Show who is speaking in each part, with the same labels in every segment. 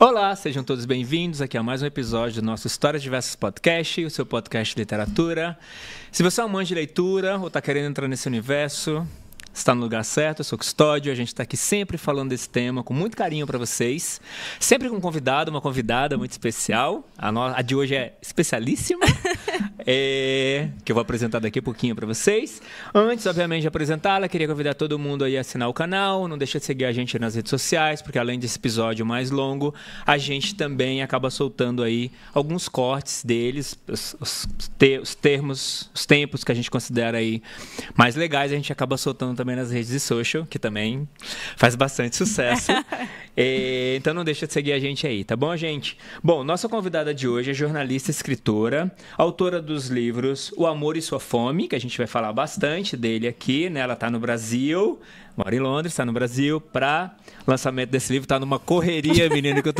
Speaker 1: Olá, sejam todos bem-vindos aqui a mais um episódio do nosso Histórias Diversas Podcast, o seu podcast de literatura. Se você é um amante de leitura ou está querendo entrar nesse universo, está no lugar certo. Eu sou Custódio, a gente está aqui sempre falando desse tema com muito carinho para vocês, sempre com um convidado, uma convidada muito especial. A de hoje é especialíssima, que eu vou apresentar daqui a pouquinho para vocês. Antes, obviamente, de apresentá-la, queria convidar todo mundo aí a assinar o canal, não deixa de seguir a gente nas redes sociais, porque além desse episódio mais longo, a gente também acaba soltando aí alguns cortes deles, os tempos que a gente considera aí mais legais, a gente acaba soltando também nas redes de social, que também faz bastante sucesso. Então não deixa de seguir a gente aí, tá bom, gente? Bom, nossa convidada de hoje é jornalista e escritora, autora dos livros O Amor e Sua Fome, que a gente vai falar bastante dele aqui, né? Ela está no Brasil, mora em Londres, está no Brasil, para lançamento desse livro, está numa correria, menina, que eu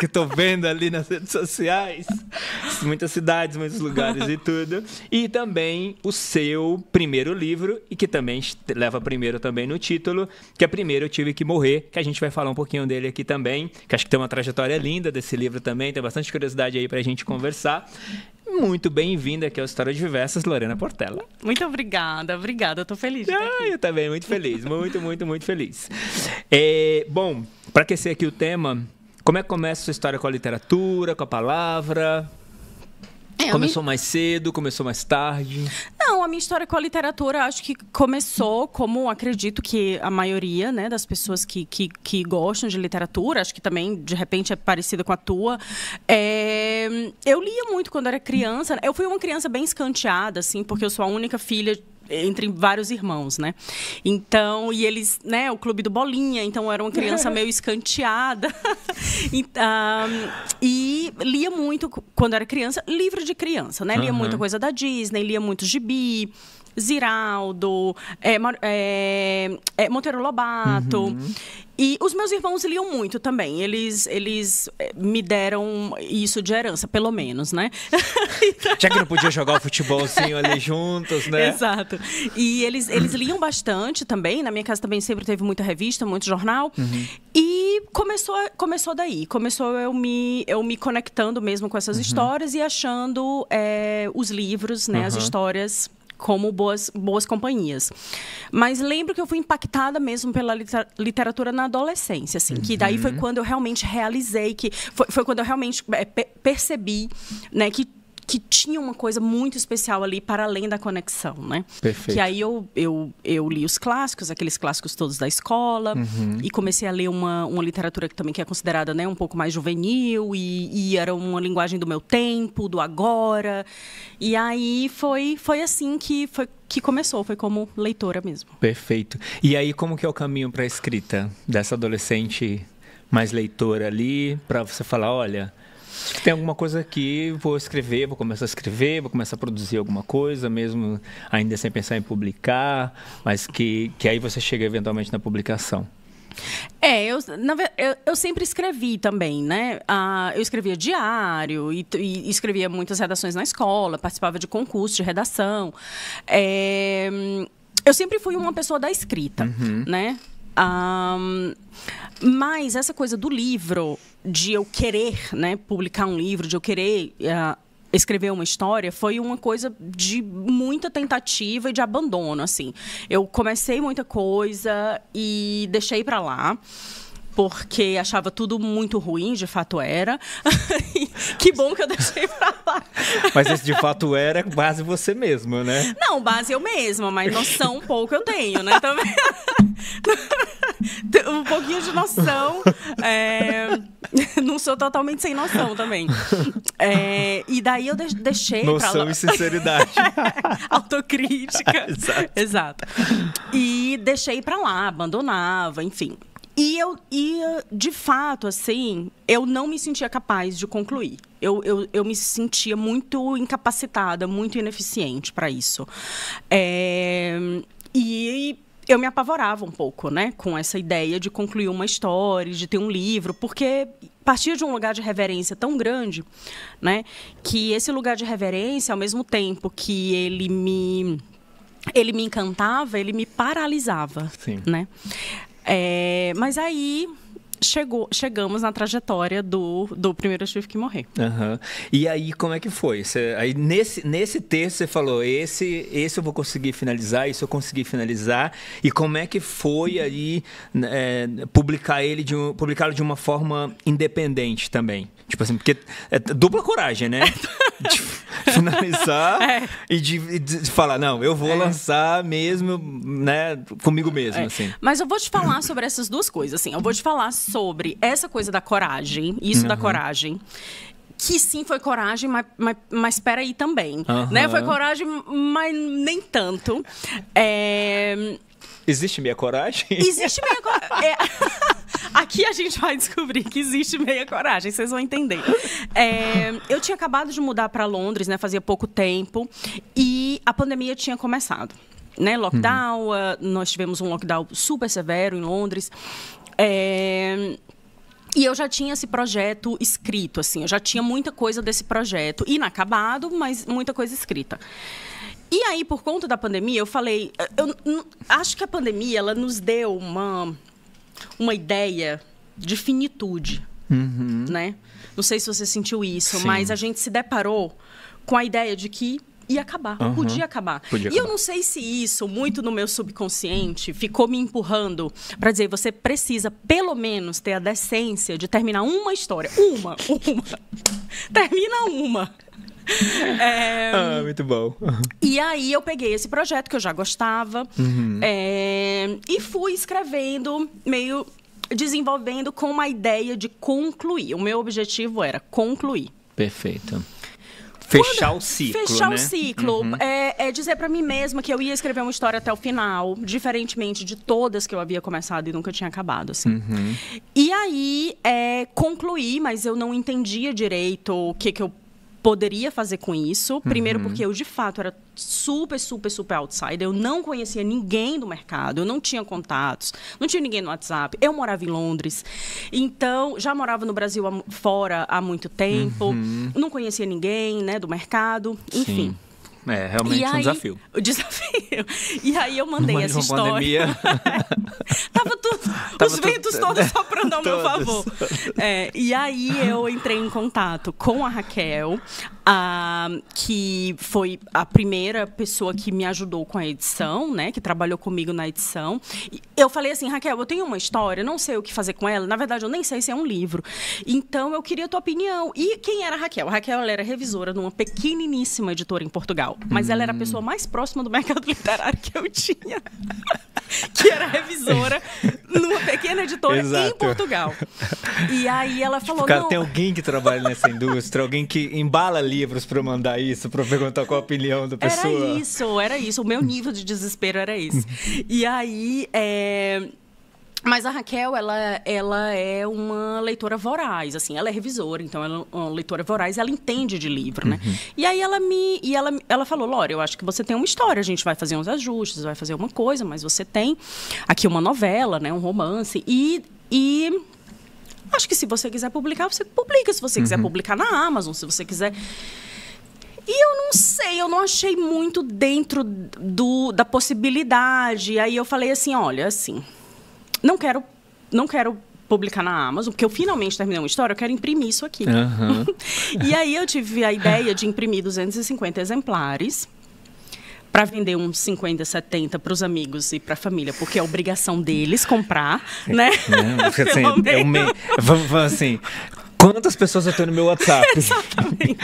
Speaker 1: tô vendo ali nas redes sociais, muitas cidades, muitos lugares e tudo. E também o seu primeiro livro, e que também leva primeiro também no título, que é Primeiro Eu Tive Que Morrer, que a gente vai falar um pouquinho dele aqui também, que acho que tem uma trajetória linda desse livro também, tem bastante curiosidade aí pra gente conversar. Muito bem-vinda aqui ao História de Diversas, Lorena Portela.
Speaker 2: Muito obrigada, eu tô feliz de estar aqui.
Speaker 1: Eu também, muito feliz, muito feliz. Bom, para aquecer aqui o tema, como é que começa a sua história com a literatura, com a palavra? Começou mais cedo, começou mais tarde?
Speaker 2: Não, a minha história com a literatura acho que começou, como acredito que a maioria, né, das pessoas que gostam de literatura, acho que também, de repente, é parecida com a tua. Eu lia muito quando era criança. Eu fui uma criança bem escanteada, assim, porque eu sou a única filha entre vários irmãos, né? Então, e eles, né, o Clube do Bolinha, então eu era uma criança meio escanteada. E lia muito, quando era criança, livro de criança, né? Lia muita coisa da Disney, lia muito gibi, Ziraldo, Monteiro Lobato. E os meus irmãos liam muito também. Eles me deram isso de herança, pelo menos, né?
Speaker 1: Já que não podia jogar o futebolzinho ali juntos, né?
Speaker 2: Exato. E eles liam bastante também. Na minha casa também sempre teve muita revista, muito jornal. E começou daí. Começou eu me conectando mesmo com essas histórias e achando os livros, né? As histórias como boas companhias. Mas lembro que eu fui impactada mesmo pela literatura na adolescência, assim, que daí foi quando eu realmente realizei, que foi quando eu realmente percebi, né, que tinha uma coisa muito especial ali para além da conexão, né?
Speaker 1: Perfeito.
Speaker 2: Que aí eu li os clássicos, aqueles clássicos todos da escola, e comecei a ler uma literatura que é considerada, né, um pouco mais juvenil, e era uma linguagem do meu tempo, do agora. E aí foi assim que começou, foi como leitora mesmo.
Speaker 1: Perfeito. E aí, como que é o caminho para a escrita dessa adolescente mais leitora ali, para você falar, olha, acho que tem alguma coisa aqui, vou começar a escrever, vou começar a produzir alguma coisa, mesmo ainda sem pensar em publicar, mas que aí você chega eventualmente na publicação.
Speaker 2: Eu sempre escrevi também, né? Eu escrevia diário e escrevia muitas redações na escola, participava de concursos de redação. Eu sempre fui uma pessoa da escrita, né? Mas essa coisa do livro, de eu querer, né, publicar um livro, de eu querer escrever uma história, foi uma coisa de muita tentativa e de abandono, assim. Eu comecei muita coisa e deixei para lá, porque achava tudo muito ruim, de fato era. Que bom que eu deixei pra lá.
Speaker 1: Mas esse de fato era base você mesma, né?
Speaker 2: Não, base eu mesma, mas noção um pouco eu tenho, né? Também. Um pouquinho de noção. Não sou totalmente sem noção também. E daí eu deixei pra lá.
Speaker 1: Noção e sinceridade.
Speaker 2: Autocrítica. Exato. E deixei pra lá, abandonava, enfim. E de fato, assim, eu não me sentia capaz de concluir. Eu me sentia muito incapacitada, muito ineficiente para isso. E eu me apavorava um pouco, né, com essa ideia de concluir uma história, de ter um livro, porque partia de um lugar de reverência tão grande, né, que esse lugar de reverência, ao mesmo tempo que ele me encantava, ele me paralisava.
Speaker 1: Sim.
Speaker 2: Né? Mas aí chegamos na trajetória do Primeiro Eu Tive Que Morrer.
Speaker 1: Uhum. E aí, como é que foi? Aí nesse texto você falou, esse eu vou conseguir finalizar, isso eu consegui finalizar. E como é que foi aí publicá-lo de uma forma independente também? Tipo assim, porque é dupla coragem, né? De finalizar e de falar, não, eu vou lançar mesmo, né, comigo mesmo, assim.
Speaker 2: Mas eu vou te falar sobre essas duas coisas, assim. Eu vou te falar sobre essa coisa da coragem, isso da coragem. Que sim, foi coragem, mas espera aí também. Né? Foi coragem, mas nem tanto.
Speaker 1: Existe meia coragem?
Speaker 2: Existe meia coragem. Aqui a gente vai descobrir que existe meia coragem, vocês vão entender. Eu tinha acabado de mudar para Londres, né? Fazia pouco tempo. E a pandemia tinha começado. Né? Lockdown, nós tivemos um lockdown super severo em Londres. E eu já tinha esse projeto escrito, assim. Eu já tinha muita coisa desse projeto. Inacabado, mas muita coisa escrita. E aí, por conta da pandemia, eu falei... Eu acho que a pandemia, ela nos deu uma ideia de finitude, né? Não sei se você sentiu isso, mas a gente se deparou com a ideia de que ia acabar, podia acabar. E eu não sei se isso, muito no meu subconsciente, ficou me empurrando para dizer, você precisa, pelo menos, ter a decência de terminar uma história. Uma. Termina uma.
Speaker 1: Muito bom.
Speaker 2: E aí eu peguei esse projeto que eu já gostava e fui escrevendo, meio desenvolvendo com uma ideia de concluir. O meu objetivo era concluir.
Speaker 1: Perfeito. Fechar o ciclo,
Speaker 2: Fechar o ciclo. É dizer para mim mesma que eu ia escrever uma história até o final, diferentemente de todas que eu havia começado e nunca tinha acabado, assim. E aí, concluí, mas eu não entendia direito o que eu poderia fazer com isso. Primeiro porque eu, de fato, era super outsider. Eu não conhecia ninguém do mercado. Eu não tinha contatos. Não tinha ninguém no WhatsApp. Eu morava em Londres. Então, já morava no Brasil fora há muito tempo. Não conhecia ninguém, né, do mercado. Enfim.
Speaker 1: Sim. Realmente um desafio.
Speaker 2: O desafio. E aí eu mandei essa história.
Speaker 1: Pandemia.
Speaker 2: Os ventos todos soprando ao meu favor. E aí eu entrei em contato com a Raquel, que foi a primeira pessoa que me ajudou com a edição, né? Que trabalhou comigo na edição. E eu falei assim, Raquel, eu tenho uma história, não sei o que fazer com ela. Na verdade, eu nem sei se é um livro. Então, eu queria a tua opinião. E quem era a Raquel? A Raquel, ela era revisora numa pequeniníssima editora em Portugal. Mas ela era a pessoa mais próxima do mercado literário que eu tinha. Que era revisora numa pequena editora em Portugal. E aí ela falou...
Speaker 1: Cara, tem alguém que trabalha nessa indústria, alguém que embala livros para mandar isso, para perguntar qual a opinião da pessoa.
Speaker 2: Era isso. O meu nível de desespero era esse. E aí... Mas a Raquel, ela é uma leitora voraz, assim, ela é revisora, então ela é uma leitora voraz, ela entende de livro, né? E aí ela falou, Lore, eu acho que você tem uma história, a gente vai fazer uns ajustes, vai fazer uma coisa, mas você tem aqui uma novela, né, um romance, e acho que se você quiser publicar, você publica, se você quiser publicar na Amazon, se você quiser... E eu não sei, eu não achei muito dentro da possibilidade, aí eu falei assim, olha, assim... Não quero publicar na Amazon, porque eu finalmente terminei uma história, eu quero imprimir isso aqui. E aí eu tive a ideia de imprimir 250 exemplares para vender uns 50, 70 para os amigos e para a família, porque é obrigação deles comprar, né?
Speaker 1: Vamos assim... Quantas pessoas eu tenho no meu WhatsApp?
Speaker 2: Exatamente.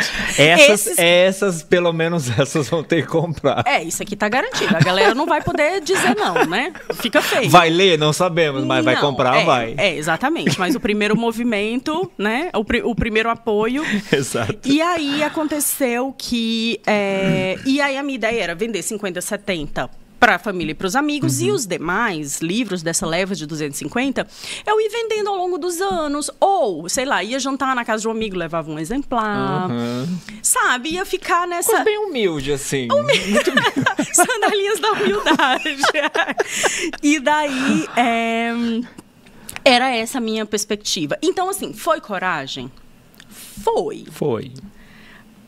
Speaker 1: Essas, pelo menos essas vão ter que comprar.
Speaker 2: Isso aqui tá garantido. A galera não vai poder dizer não, né? Fica feio.
Speaker 1: Vai ler? Não sabemos, mas vai comprar, vai.
Speaker 2: Exatamente. Mas o primeiro movimento, né? O primeiro apoio.
Speaker 1: Exato.
Speaker 2: E aí aconteceu que... E aí a minha ideia era vender 50, 70 para a família e para os amigos, e os demais livros dessa leva de 250, eu ia vendendo ao longo dos anos, ou, sei lá, ia jantar na casa de um amigo, levava um exemplar, sabe? Ia ficar nessa...
Speaker 1: Coisa bem humilde, assim.
Speaker 2: Sandalinhas da humildade. E daí, era essa a minha perspectiva. Então, assim, foi coragem? Foi.
Speaker 1: Foi.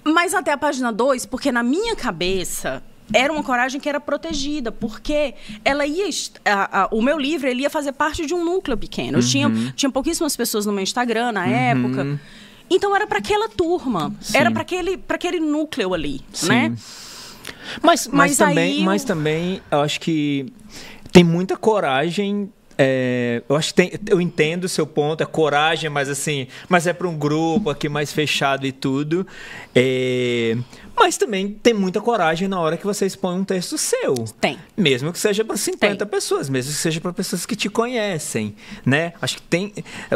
Speaker 2: Mas até a página 2, porque na minha cabeça... era uma coragem que era protegida, porque ela ia... o meu livro, ele ia fazer parte de um núcleo pequeno. Tinha pouquíssimas pessoas no meu Instagram na época. Então, era para aquela turma. Sim. Era para aquele núcleo ali, sim, né?
Speaker 1: Mas também, eu acho que tem muita coragem... eu acho que eu entendo o seu ponto, é coragem, mas assim, mas é para um grupo aqui mais fechado e tudo. Mas também tem muita coragem na hora que você expõe um texto seu.
Speaker 2: Tem.
Speaker 1: Mesmo que seja para 50 pessoas, mesmo que seja para pessoas que te conhecem, né? Acho que tem...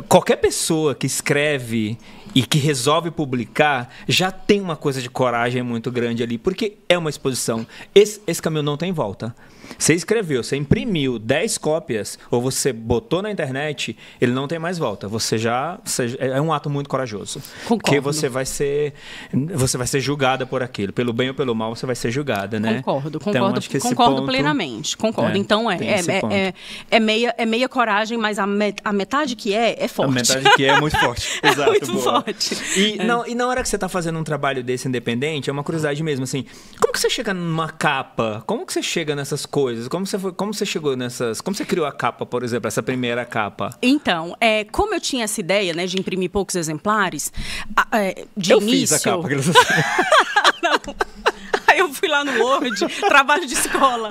Speaker 1: Qualquer pessoa que escreve e que resolve publicar, já tem uma coisa de coragem muito grande ali, porque é uma exposição. Esse caminho não tem volta. Você escreveu, você imprimiu 10 cópias, ou você botou na internet, ele não tem mais volta. É um ato muito corajoso.
Speaker 2: Concordo.
Speaker 1: Porque você vai ser julgada por aquilo. Pelo bem ou pelo mal, você vai ser julgada, né?
Speaker 2: Concordo
Speaker 1: ponto,
Speaker 2: plenamente. Concordo. Então, é meia coragem, mas a metade que é forte.
Speaker 1: A metade que é muito forte. Exato,
Speaker 2: muito forte.
Speaker 1: E na hora que você está fazendo um trabalho desse independente, é uma curiosidade mesmo, assim, como que você chega numa capa? Como que você chega nessas coisas? Como você chegou nessas... Como você criou a capa, por exemplo, essa primeira capa?
Speaker 2: Então, como eu tinha essa ideia, né, de imprimir poucos exemplares,
Speaker 1: eu fiz a capa.
Speaker 2: Não. Aí eu fui lá no Word, trabalho de escola.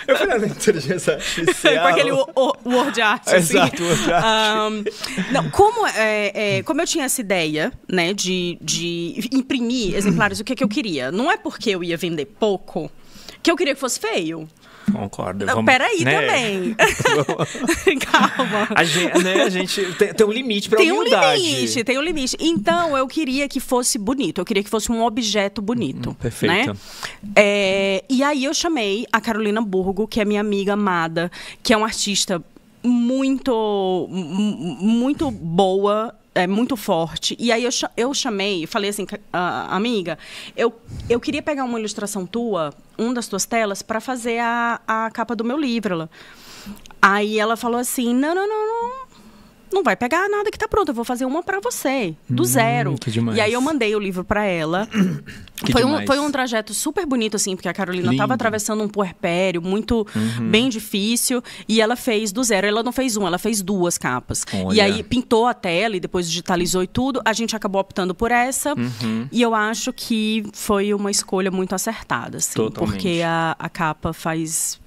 Speaker 1: Eu fui lá na inteligência artificial.
Speaker 2: Com aquele Word Art, assim.
Speaker 1: Exato, Word Art.
Speaker 2: Não, como eu tinha essa ideia, né, de imprimir exemplares, o que eu queria? Não é porque eu ia vender pouco que eu queria que fosse feio.
Speaker 1: Concordo.
Speaker 2: Peraí, né? Também. Calma.
Speaker 1: A gente tem um limite para humildade.
Speaker 2: Tem um limite. Então, eu queria que fosse bonito. Eu queria que fosse um objeto bonito.
Speaker 1: Perfeito.
Speaker 2: Né? E aí, eu chamei a Carolina Burgo, que é minha amiga amada, que é uma artista muito, muito boa, muito forte. E aí eu chamei, falei assim, amiga, eu queria pegar uma ilustração tua, uma das tuas telas, para fazer a capa do meu livro. Aí ela falou assim, não vai pegar nada que tá pronto, eu vou fazer uma para você, do zero.
Speaker 1: Que demais.
Speaker 2: E aí eu mandei o livro para ela. Foi um trajeto super bonito, assim, porque a Carolina estava atravessando um puerpério muito bem difícil, e ela fez do zero. Ela não fez uma, ela fez 2 capas.
Speaker 1: Olha.
Speaker 2: E aí pintou a tela e depois digitalizou e tudo. A gente acabou optando por essa. E eu acho que foi uma escolha muito acertada, assim.
Speaker 1: Totalmente.
Speaker 2: Porque a capa faz...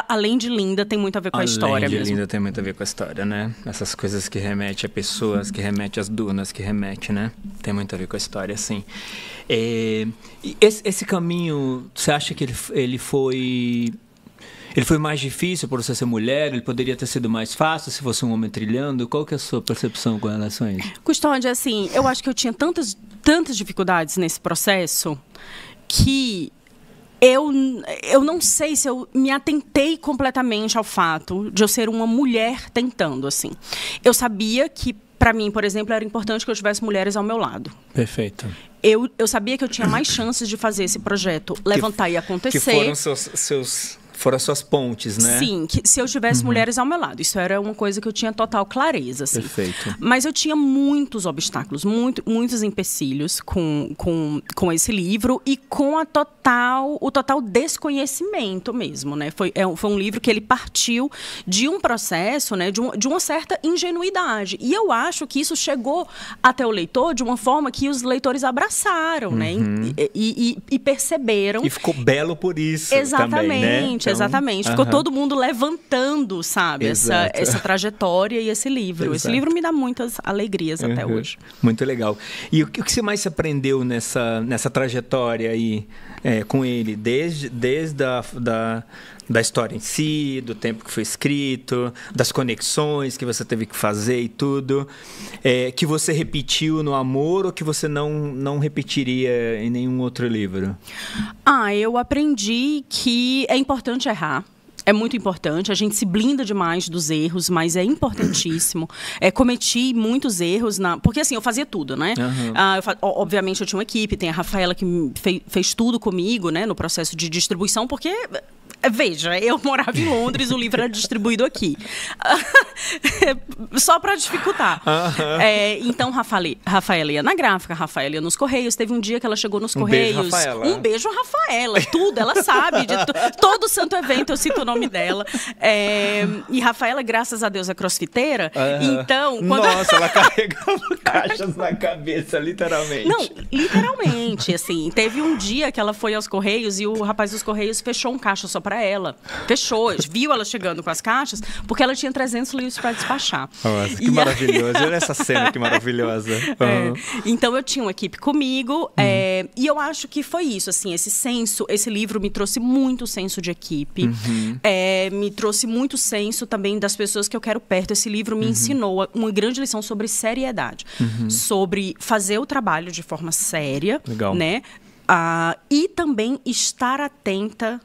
Speaker 2: Além de linda, tem muito a ver com a história mesmo.
Speaker 1: Além de linda, tem muito a ver com a história, né? Essas coisas que remetem a pessoas, que remetem às dunas, que remetem, né? Tem muito a ver com a história, sim. E esse caminho, você acha que ele foi mais difícil por você ser mulher? Ele poderia ter sido mais fácil se fosse um homem trilhando? Qual que é a sua percepção com relação a isso?
Speaker 2: Custódia, assim, eu acho que eu tinha tantas dificuldades nesse processo que... Eu não sei se eu me atentei completamente ao fato de eu ser uma mulher tentando, assim. Eu sabia que, para mim, por exemplo, era importante que eu tivesse mulheres ao meu lado.
Speaker 1: Perfeito.
Speaker 2: Eu sabia que eu tinha mais chances de fazer esse projeto levantar e acontecer.
Speaker 1: Que foram foram as suas pontes, né?
Speaker 2: Sim, que se eu tivesse mulheres ao meu lado. Isso era uma coisa que eu tinha total clareza, assim.
Speaker 1: Perfeito.
Speaker 2: Mas eu tinha muitos obstáculos, muitos empecilhos com esse livro e com o total desconhecimento mesmo, né? Foi um livro que ele partiu de um processo, né? De uma certa ingenuidade. E eu acho que isso chegou até o leitor de uma forma que os leitores abraçaram, né? E perceberam.
Speaker 1: E ficou belo por isso.
Speaker 2: Exatamente.
Speaker 1: Também, né? Então,
Speaker 2: exatamente. Ficou todo mundo levantando, sabe, essa trajetória e esse livro.
Speaker 1: Exato.
Speaker 2: Esse livro me dá muitas alegrias até hoje.
Speaker 1: Muito legal. E o que você mais aprendeu nessa trajetória aí com ele? Desde da história em si, do tempo que foi escrito, das conexões que você teve que fazer e tudo, que você repetiu no Amor ou que você não repetiria em nenhum outro livro?
Speaker 2: Eu aprendi que é importante errar. É muito importante, a gente se blinda demais dos erros, mas é importantíssimo. Cometi muitos erros, porque assim, eu fazia tudo, né? Obviamente eu tinha uma equipe, tem a Rafaela que fez tudo comigo, né, no processo de distribuição, porque Veja, eu morava em Londres, o livro era distribuído aqui. Só para dificultar. Então, Rafaela ia na gráfica, Rafaela ia nos Correios. Teve um dia que ela chegou nos Correios.
Speaker 1: Beijo, Rafaela.
Speaker 2: Um beijo, Rafaela. Tudo, ela sabe. Todo santo evento eu cito o nome dela. E Rafaela, graças a Deus, é crossfiteira. Então,
Speaker 1: Nossa, ela carregava caixas na cabeça, literalmente.
Speaker 2: Não, literalmente, assim. Teve um dia que ela foi aos Correios e o rapaz dos Correios fechou um caixa só para ela. Fechou, viu ela chegando com as caixas, porque ela tinha 300 livros para despachar.
Speaker 1: Nossa, que maravilhoso. Olha essa cena, que maravilhosa.
Speaker 2: Então, eu tinha uma equipe comigo, e eu acho que foi isso, assim, esse livro me trouxe muito senso de equipe, me trouxe muito senso também das pessoas que eu quero perto. Esse livro me ensinou uma grande lição sobre seriedade, sobre fazer o trabalho de forma séria,
Speaker 1: Legal.
Speaker 2: né? E também estar atenta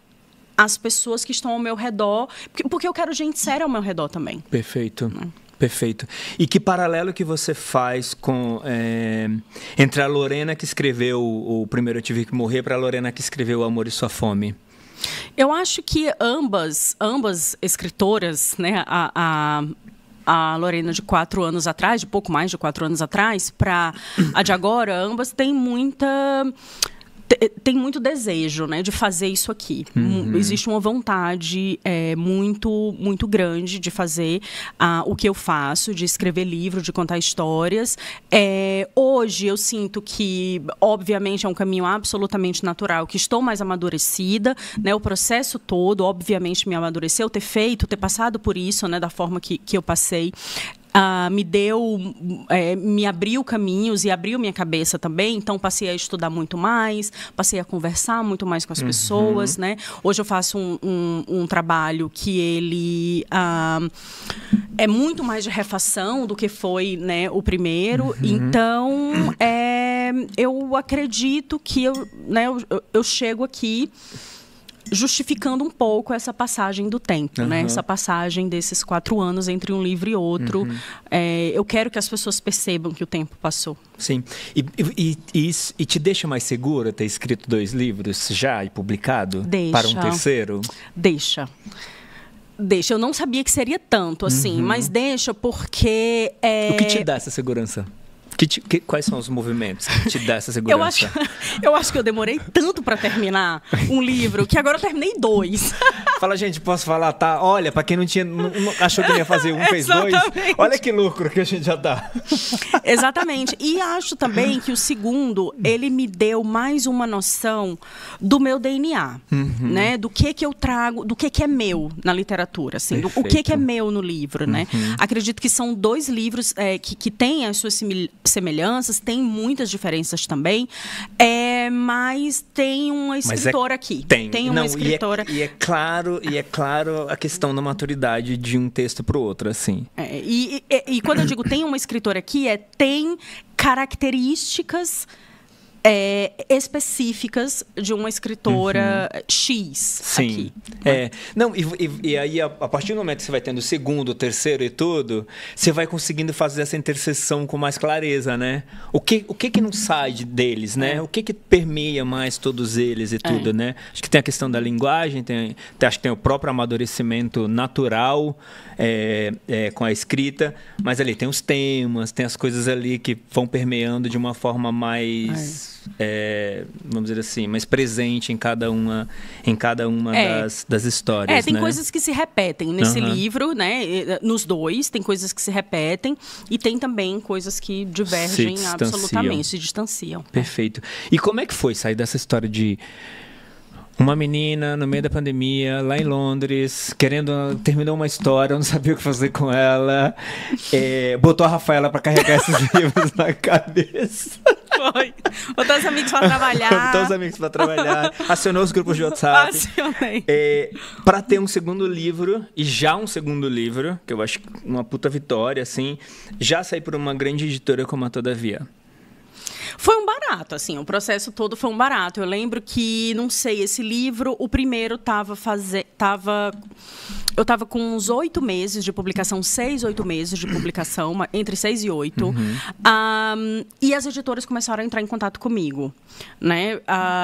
Speaker 2: às pessoas que estão ao meu redor, porque eu quero gente séria ao meu redor também.
Speaker 1: Perfeito. Perfeito. E que paralelo que você faz com entre a Lorena que escreveu o Primeiro Eu Tive Que Morrer para a Lorena que escreveu O Amor e Sua Fome?
Speaker 2: Eu acho que ambas escritoras, né, a Lorena de 4 anos atrás, de pouco mais de 4 anos atrás, para a de agora, ambas têm tem muito desejo, né, de fazer isso aqui. Existe uma vontade muito, muito grande de fazer o que eu faço, de escrever livro, de contar histórias. Hoje eu sinto que, obviamente, é um caminho absolutamente natural, que estou mais amadurecida, né, o processo todo, obviamente, me amadureceu, ter passado por isso, né, da forma que eu passei. Me abriu caminhos e abriu minha cabeça também, então passei a estudar muito mais, passei a conversar muito mais com as pessoas, né? Hoje eu faço um trabalho que ele é muito mais de refação do que foi, né, o primeiro, então eu acredito que eu chego aqui justificando um pouco essa passagem do tempo, né? Essa passagem desses 4 anos entre um livro e outro. Eu quero que as pessoas percebam que o tempo passou.
Speaker 1: Sim. E te deixa mais segura ter escrito 2 livros já e publicado?
Speaker 2: Deixa.
Speaker 1: Para um terceiro?
Speaker 2: Deixa. Eu não sabia que seria tanto assim, mas deixa porque...
Speaker 1: O que te dá essa segurança? Quais são os movimentos que te dá essa segurança?
Speaker 2: Eu acho que eu demorei tanto para terminar um livro que agora eu terminei 2.
Speaker 1: Fala, gente, posso falar, tá? Olha, para quem não achou que ia fazer fez 2. Olha que lucro que a gente já dá.
Speaker 2: Exatamente. E acho também que o segundo, ele me deu mais uma noção do meu DNA, né? Do que eu trago, do que é meu na literatura, assim, o que é meu no livro, né? Acredito que são 2 livros que têm as suas semelhanças, tem muitas diferenças também, mas tem uma escritora aqui. Tem uma escritora.
Speaker 1: E é claro a questão da maturidade de um texto para o outro, assim.
Speaker 2: E quando eu digo tem uma escritora aqui, tem características específicas de uma escritora X.
Speaker 1: Sim.
Speaker 2: Aqui.
Speaker 1: Não, e aí, a partir do momento que você vai tendo o segundo, o terceiro e tudo, você vai conseguindo fazer essa interseção com mais clareza, né? O que não sai deles, né? O que permeia mais todos eles e tudo, né? Acho que tem a questão da linguagem, acho que tem o próprio amadurecimento natural com a escrita, mas ali tem os temas, tem as coisas ali que vão permeando de uma forma mais... vamos dizer assim, mais presente em cada uma das histórias.
Speaker 2: Tem
Speaker 1: né?
Speaker 2: coisas que se repetem nesse livro, né? Nos 2, tem coisas que se repetem e tem também coisas que divergem absolutamente, se distanciam.
Speaker 1: Perfeito. E como é que foi sair dessa história de uma menina no meio da pandemia, lá em Londres, terminou uma história, não sabia o que fazer com ela, botou a Rafaela para carregar esses livros na cabeça.
Speaker 2: Foi. Botou os amigos para trabalhar.
Speaker 1: Acionou os grupos de WhatsApp.
Speaker 2: Acionei.
Speaker 1: Para ter um segundo livro, e já um segundo livro, que eu acho uma puta vitória, assim, já sair por uma grande editora como a Todavia.
Speaker 2: Foi um barato, assim, o processo todo foi um barato. Eu lembro que, não sei, esse livro, o primeiro Eu estava com uns 8 meses de publicação, 6, 8 meses de publicação, entre 6 e 8. E as editoras começaram a entrar em contato comigo, né?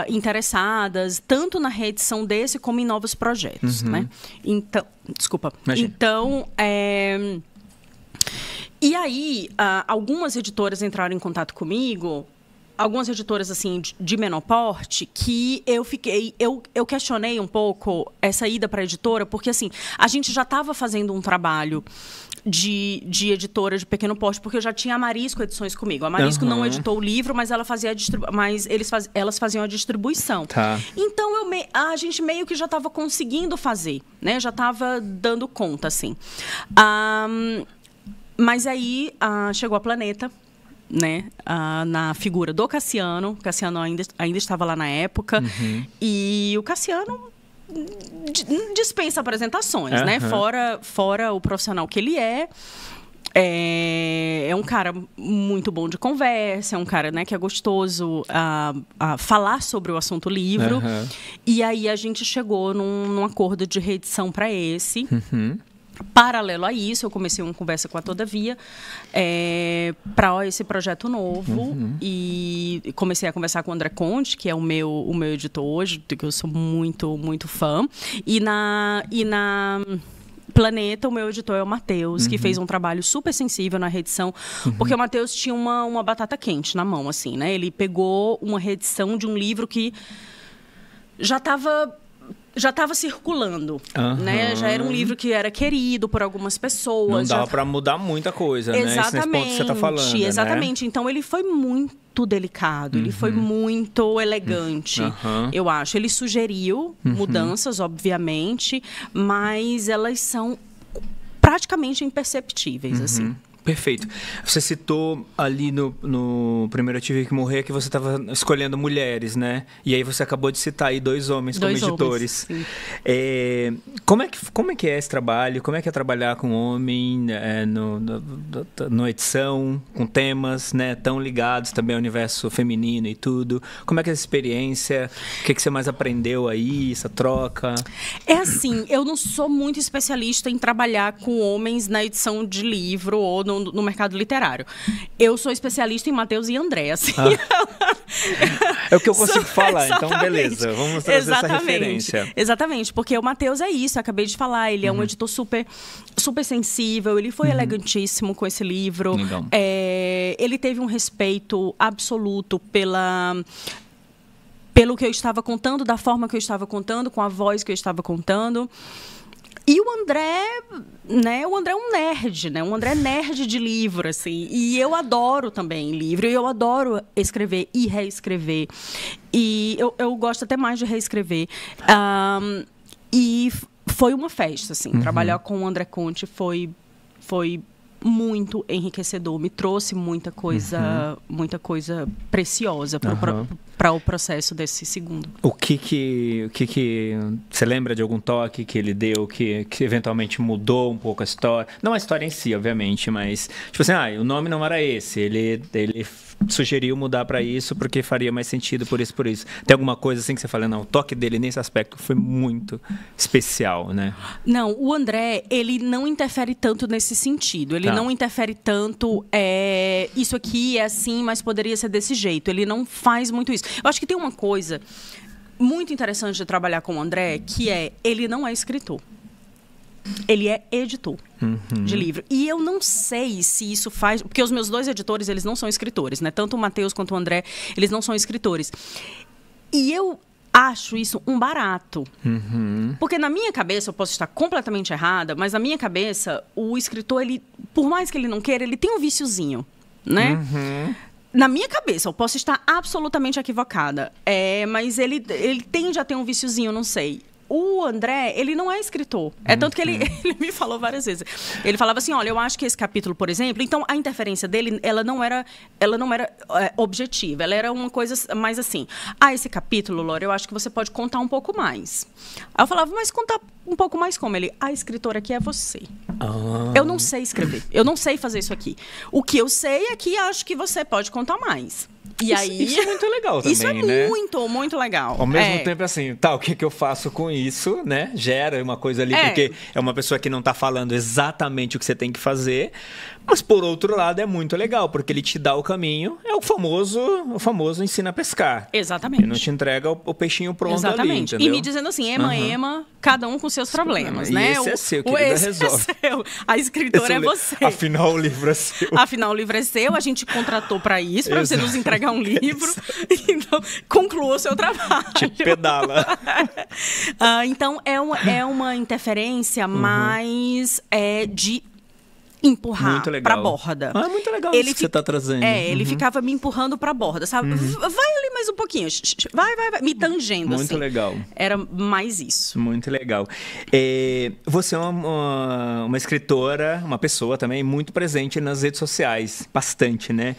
Speaker 2: Interessadas, tanto na reedição desse como em novos projetos, né? Então, desculpa.
Speaker 1: Imagina.
Speaker 2: Então, e aí, algumas editoras entraram em contato comigo, algumas editoras assim de menor porte, que eu questionei um pouco essa ida para a editora, porque assim, a gente já estava fazendo um trabalho de editora de pequeno porte, porque eu já tinha a Marisco Edições comigo. A Marisco não editou o livro, mas ela fazia elas faziam a distribuição.
Speaker 1: Tá.
Speaker 2: Então a gente meio que já estava conseguindo fazer, né? Já estava dando conta, assim. Mas aí chegou a Planeta, né, na figura do Cassiano. O Cassiano ainda estava lá na época. E o Cassiano dispensa apresentações, né? Fora o profissional que ele é. É um cara muito bom de conversa, é um cara, né, que é gostoso a falar sobre o assunto livro. E aí a gente chegou num acordo de reedição para esse. Paralelo a isso, eu comecei uma conversa com a Todavia para esse projeto novo. E comecei a conversar com o André Conte, que é o meu editor hoje, que eu sou muito, muito fã. E na Planeta, o meu editor é o Matheus, que fez um trabalho super sensível na reedição, porque o Matheus tinha uma batata quente na mão, assim, né? Ele pegou uma reedição de um livro que já estava circulando, né? Já era um livro que era querido por algumas pessoas.
Speaker 1: Não dava para mudar muita coisa, né? Nesse ponto que você tá falando,
Speaker 2: exatamente. Né? Então, ele foi muito delicado, ele foi muito elegante, eu acho. Ele sugeriu mudanças, obviamente, mas elas são praticamente imperceptíveis, assim.
Speaker 1: Perfeito. Você citou ali no primeiro Eu Tive Que Morrer que você estava escolhendo mulheres, né? E aí você acabou de citar aí 2 homens como editores. Como é que é esse trabalho? Como é que é trabalhar com homem no edição, com temas, né, tão ligados também ao universo feminino e tudo? Como é que é essa experiência? O que você mais aprendeu aí, essa troca?
Speaker 2: É assim, eu não sou muito especialista em trabalhar com homens na edição de livro ou no mercado literário. Eu sou especialista em Matheus e André, assim.
Speaker 1: É o que eu consigo falar, então beleza, vamos trazer essa referência.
Speaker 2: Exatamente, porque o Matheus é isso, eu acabei de falar, ele é um editor super, super sensível, ele foi elegantíssimo com esse livro. Ele teve um respeito absoluto pelo que eu estava contando, da forma que eu estava contando, com a voz que eu estava contando. E o André, né? O André é um nerd, né? O André é nerd de livro, assim. E eu adoro também livro. E eu adoro escrever e reescrever. E eu gosto até mais de reescrever. E foi uma festa, assim. Trabalhar com o André Conte foi muito enriquecedor. Me trouxe muita coisa preciosa para o processo desse segundo.
Speaker 1: O que você lembra de algum toque que ele deu que eventualmente mudou um pouco a história? Não a história em si, obviamente, mas tipo assim, o nome não era esse. Ele sugeriu mudar para isso porque faria mais sentido por isso. Tem alguma coisa assim que você fala, não, o toque dele nesse aspecto foi muito especial, né?
Speaker 2: Não, o André, ele não interfere tanto nesse sentido. Ele não interfere tanto, isso aqui é assim, mas poderia ser desse jeito. Ele não faz muito isso. Eu acho que tem uma coisa muito interessante de trabalhar com o André, que ele não é escritor. Ele é editor de livro. E eu não sei se isso faz... Porque os meus 2 editores, eles não são escritores, né? Tanto o Matheus quanto o André, eles não são escritores. E eu acho isso um barato. Porque na minha cabeça, eu posso estar completamente errada, mas na minha cabeça, o escritor, ele, por mais que ele não queira, ele tem um viciozinho, né? Na minha cabeça, eu posso estar absolutamente equivocada. Mas ele tende a ter um viciozinho, não sei. O André, ele não é escritor. Tanto que ele me falou várias vezes. Ele falava assim, olha, eu acho que esse capítulo, por exemplo... Então, a interferência dele, ela não era objetiva. Ela era uma coisa mais assim... esse capítulo, Lore, eu acho que você pode contar um pouco mais. Aí eu falava, mas contar um pouco mais como? Ele, a escritora aqui é você. Eu não sei escrever. Eu não sei fazer isso aqui. O que eu sei é que acho que você pode contar mais. E aí,
Speaker 1: isso é muito legal também,
Speaker 2: isso é
Speaker 1: né?
Speaker 2: muito, muito legal.
Speaker 1: Ao mesmo tempo, assim, tá, o que que eu faço com isso, né? Gera uma coisa ali, porque é uma pessoa que não tá falando exatamente o que você tem que fazer, mas por outro lado é muito legal, porque ele te dá o caminho, é o famoso ensina a pescar.
Speaker 2: Exatamente.
Speaker 1: Ele não te entrega o peixinho pronto
Speaker 2: Exatamente.
Speaker 1: ali, entendeu?
Speaker 2: E me dizendo assim, ema, cada um com seus problemas, né?
Speaker 1: Esse é seu, querida, resolve.
Speaker 2: É seu. A escritora é você.
Speaker 1: Afinal, o livro é seu.
Speaker 2: Afinal, o livro é seu, a gente contratou para isso, para você nos entregar um livro. Então, conclua o seu trabalho.
Speaker 1: Te pedala.
Speaker 2: Então, é uma interferência mais de empurrar pra borda.
Speaker 1: Ah, muito legal isso que você tá trazendo.
Speaker 2: Ele ficava me empurrando pra borda, sabe? Vai ali mais um pouquinho. Vai. Me tangendo,
Speaker 1: muito
Speaker 2: assim.
Speaker 1: Muito legal.
Speaker 2: Era mais isso.
Speaker 1: Muito legal. Você é uma escritora, uma pessoa também muito presente nas redes sociais. Bastante, né?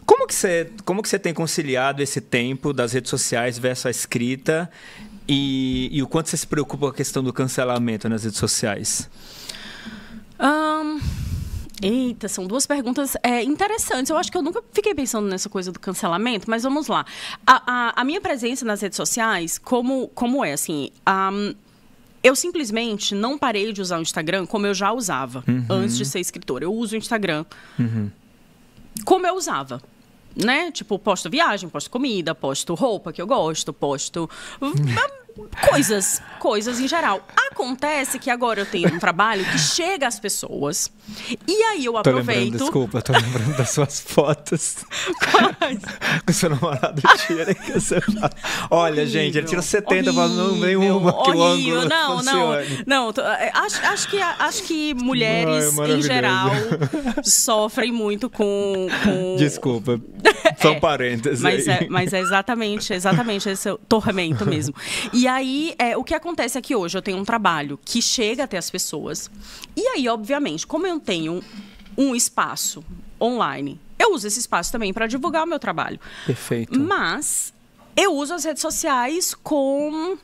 Speaker 1: Como que você tem conciliado esse tempo das redes sociais versus a escrita e o quanto você se preocupa com a questão do cancelamento nas redes sociais?
Speaker 2: Eita, são duas perguntas interessantes. Eu acho que eu nunca fiquei pensando nessa coisa do cancelamento, mas vamos lá. A minha presença nas redes sociais, como é, assim... eu simplesmente não parei de usar o Instagram como eu já usava antes de ser escritora. Eu uso o Instagram como eu usava. Né? Tipo, posto viagem, posto comida, posto roupa que eu gosto, posto... Coisas em geral. Acontece que agora eu tenho um trabalho que chega às pessoas. E aí eu aproveito...
Speaker 1: Tô lembrando das suas fotos.
Speaker 2: Quais?
Speaker 1: Que o seu namorado tira. Olha, horrível, gente, ele tira 70, mas não vem uma que o ângulo
Speaker 2: não. Acho que mulheres, em geral, sofrem muito com...
Speaker 1: Desculpa, são parênteses
Speaker 2: mas é exatamente esse tormento mesmo. E aí, o que acontece é que hoje eu tenho um trabalho que chega até as pessoas. E aí, obviamente, como eu tenho um espaço online, eu uso esse espaço também para divulgar o meu trabalho.
Speaker 1: Perfeito.
Speaker 2: Mas eu uso as redes sociais com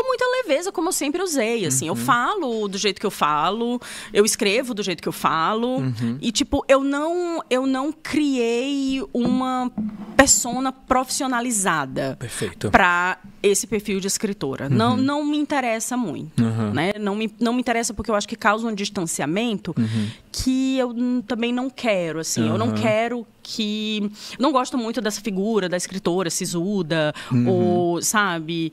Speaker 2: muita leveza, como eu sempre usei, assim. Eu falo do jeito que eu falo, eu escrevo do jeito que eu falo. E, tipo, eu não criei uma persona profissionalizada para esse perfil de escritora. Não me interessa muito, né? Não me interessa porque eu acho que causa um distanciamento que eu também não quero, assim. Eu não quero que... Não gosto muito dessa figura da escritora sisuda, ou, sabe...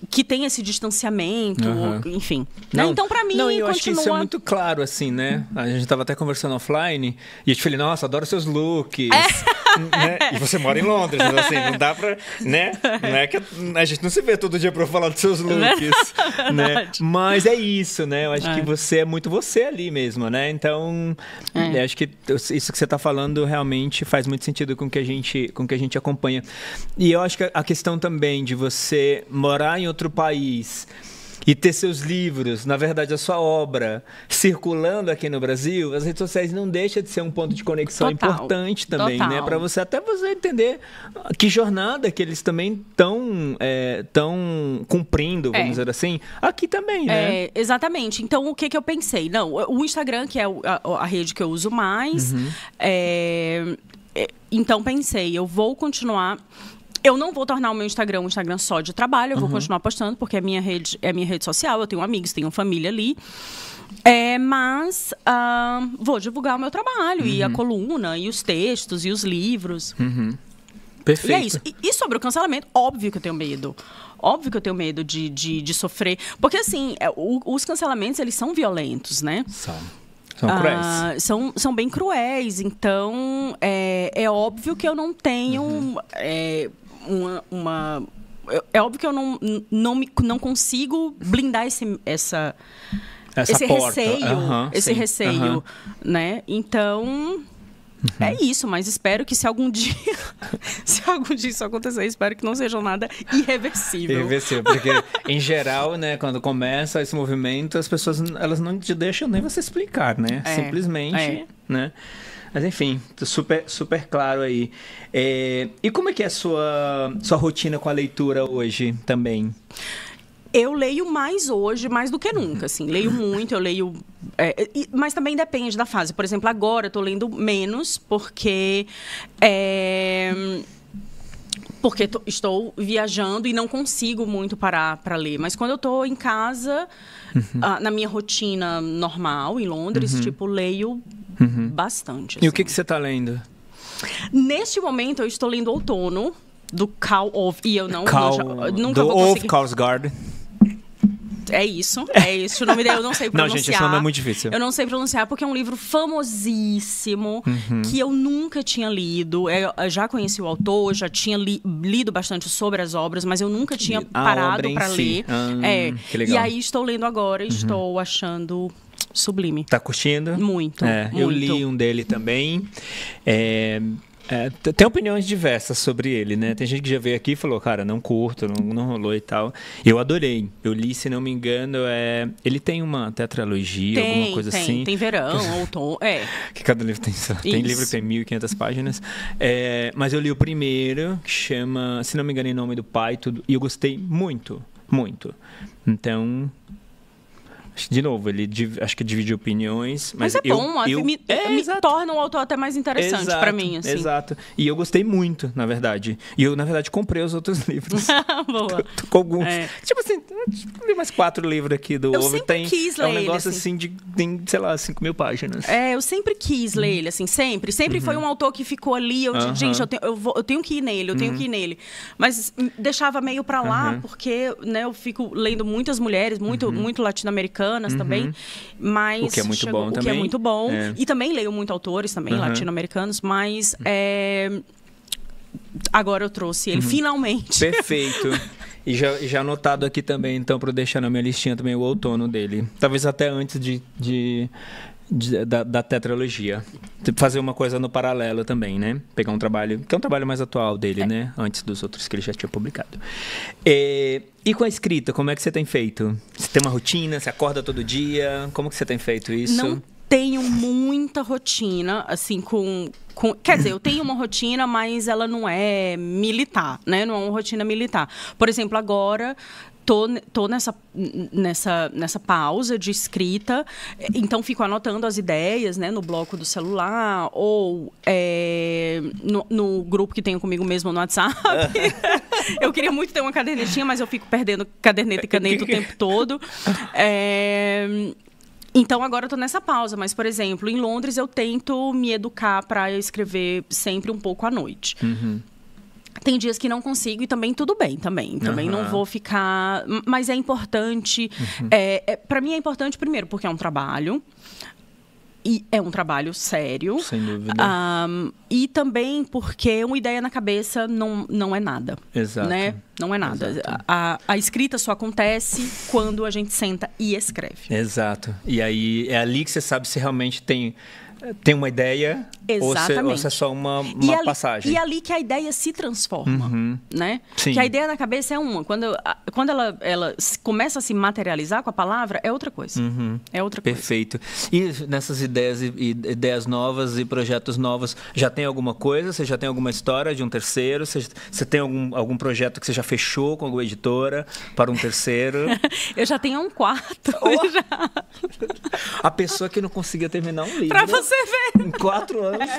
Speaker 2: Que tem esse distanciamento, enfim. Não, então, pra mim,
Speaker 1: eu acho que isso é muito claro, assim, né? A gente tava até conversando offline, e eu te falei, nossa, adoro seus looks. Né? E você mora em Londres, então, assim, não dá pra... Né? Não é que a gente não se vê todo dia pra falar dos seus looks, né? Mas é isso, né? Eu acho que você é muito você ali mesmo, né? Então, eu acho que isso que você tá falando realmente faz muito sentido com o que a gente acompanha. E eu acho que a questão também de você morar em outro país e ter seus livros, na verdade a sua obra, circulando aqui no Brasil, as redes sociais não deixam de ser um ponto de conexão importante também, né? Para você entender que jornada que eles também estão cumprindo, vamos dizer assim, aqui também, né?
Speaker 2: Exatamente. Então, o que eu pensei? Não, o Instagram, que é a rede que eu uso mais, então pensei, eu vou continuar... Eu não vou tornar o meu Instagram um Instagram só de trabalho, eu vou continuar postando, porque é minha rede social, eu tenho amigos, tenho família ali. Mas vou divulgar o meu trabalho, e a coluna, e os textos, e os livros.
Speaker 1: Perfeito.
Speaker 2: E é isso. E sobre o cancelamento, óbvio que eu tenho medo. Óbvio que eu tenho medo de sofrer. Porque, assim, os cancelamentos, eles são violentos, né? São cruéis. São bem cruéis. Então, é óbvio que eu não tenho... É óbvio que eu não consigo blindar esse receio, né? Então, é isso. Mas espero que se algum dia isso acontecer, espero que não seja nada irreversível.
Speaker 1: Irreversível, porque em geral, né, quando começa esse movimento, as pessoas elas não te deixam nem você explicar, né? Simplesmente, né? Mas enfim, super claro aí. E como é que é a sua rotina com a leitura hoje também?
Speaker 2: Eu leio mais hoje, mais do que nunca, assim. Leio muito, eu leio... mas também depende da fase. Por exemplo, agora eu tô lendo menos, porque estou viajando e não consigo muito parar para ler. Mas quando eu estou em casa, na minha rotina normal, em Londres, tipo, leio bastante.
Speaker 1: E
Speaker 2: assim.
Speaker 1: o que você está lendo?
Speaker 2: Neste momento, eu estou lendo Outono, do Call of... E eu não... nunca
Speaker 1: do
Speaker 2: vou conseguir...
Speaker 1: Skarsgård.
Speaker 2: É isso o nome dele, eu não sei pronunciar.
Speaker 1: Não, gente, esse nome é muito difícil.
Speaker 2: Eu não sei pronunciar porque é um livro famosíssimo, que eu nunca tinha lido. Eu já conheci o autor, já tinha lido bastante sobre as obras, mas eu nunca tinha parado para ler.
Speaker 1: Que legal.
Speaker 2: E aí estou lendo agora e estou achando sublime.
Speaker 1: Tá curtindo?
Speaker 2: Muito, muito.
Speaker 1: Eu li um dele também. Tem opiniões diversas sobre ele, né? Tem gente que já veio aqui e falou, cara, não curto, não rolou e tal. Eu adorei. Eu li, se não me engano, ele tem uma tetralogia, alguma coisa assim.
Speaker 2: Tem verão, outono,
Speaker 1: Que cada livro tem livro que tem 1.500 páginas. Mas eu li o primeiro, que chama, se não me engano, Em Nome do Pai, tudo, e eu gostei muito, muito. Então... De novo, ele acho que divide opiniões. Mas
Speaker 2: é bom, me torna o autor até mais interessante para mim. Assim.
Speaker 1: Exato. E eu gostei muito, na verdade. E eu, na verdade, comprei os outros livros.
Speaker 2: Boa.
Speaker 1: Tô com alguns. Tipo assim, li mais 4 livros aqui do Ovo.
Speaker 2: Quis ler
Speaker 1: um negócio
Speaker 2: ele,
Speaker 1: assim, tem, sei lá, 5.000 páginas.
Speaker 2: Eu sempre quis ler ele, assim, sempre. Sempre foi um autor que ficou ali. Gente, eu tenho que ir nele, eu tenho que ir nele. Mas deixava meio para lá, porque né, eu fico lendo muitas mulheres, muito latino-americanas também, mas
Speaker 1: o que é muito bom também.
Speaker 2: O que é muito bom. E também leio muito autores também latino-americanos, mas agora eu trouxe ele finalmente.
Speaker 1: Perfeito. E já anotado aqui também, então, para deixar na minha listinha também o outono dele. Talvez até antes da tetralogia. Fazer uma coisa no paralelo também, né? Pegar um trabalho, que é um trabalho mais atual dele, né? Antes dos outros que ele já tinha publicado. E com a escrita, como é que você tem feito? Você tem uma rotina? Você acorda todo dia? Como que você tem feito isso?
Speaker 2: Não tenho muita rotina, assim, quer dizer, eu tenho uma rotina, mas ela não é militar, né? Não é uma rotina militar. Por exemplo, agora... Tô nessa pausa de escrita, então fico anotando as ideias, né, no bloco do celular ou no grupo que tenho comigo mesmo no WhatsApp. Eu queria muito ter uma cadernetinha, mas eu fico perdendo caderneta e caneta o tempo todo. Então, agora eu tô nessa pausa. Mas, por exemplo, em Londres eu tento me educar para escrever sempre um pouco à noite. Tem dias que não consigo e também tudo bem, também não vou ficar... Mas é importante... para mim é importante, primeiro, porque é um trabalho. E é um trabalho sério.
Speaker 1: Sem dúvida.
Speaker 2: E também porque uma ideia na cabeça não é nada.
Speaker 1: Exato.
Speaker 2: Né? Não é nada. A escrita só acontece quando a gente senta e escreve.
Speaker 1: Exato. E aí é ali que você sabe se realmente tem uma ideia.
Speaker 2: Exatamente.
Speaker 1: Ou se é só uma passagem.
Speaker 2: E ali que a ideia se transforma, né?
Speaker 1: Sim.
Speaker 2: Que a ideia na cabeça é uma. Quando ela começa a se materializar com a palavra, é outra coisa. É outra coisa.
Speaker 1: Perfeito. E nessas ideias novas e projetos novos, já tem alguma coisa? Você já tem alguma história de um terceiro? Você tem algum projeto que você já fechou com alguma editora para um terceiro?
Speaker 2: Eu já tenho um quarto.
Speaker 1: A pessoa que não conseguia terminar um livro.
Speaker 2: Pra você ver.
Speaker 1: Em 4 anos,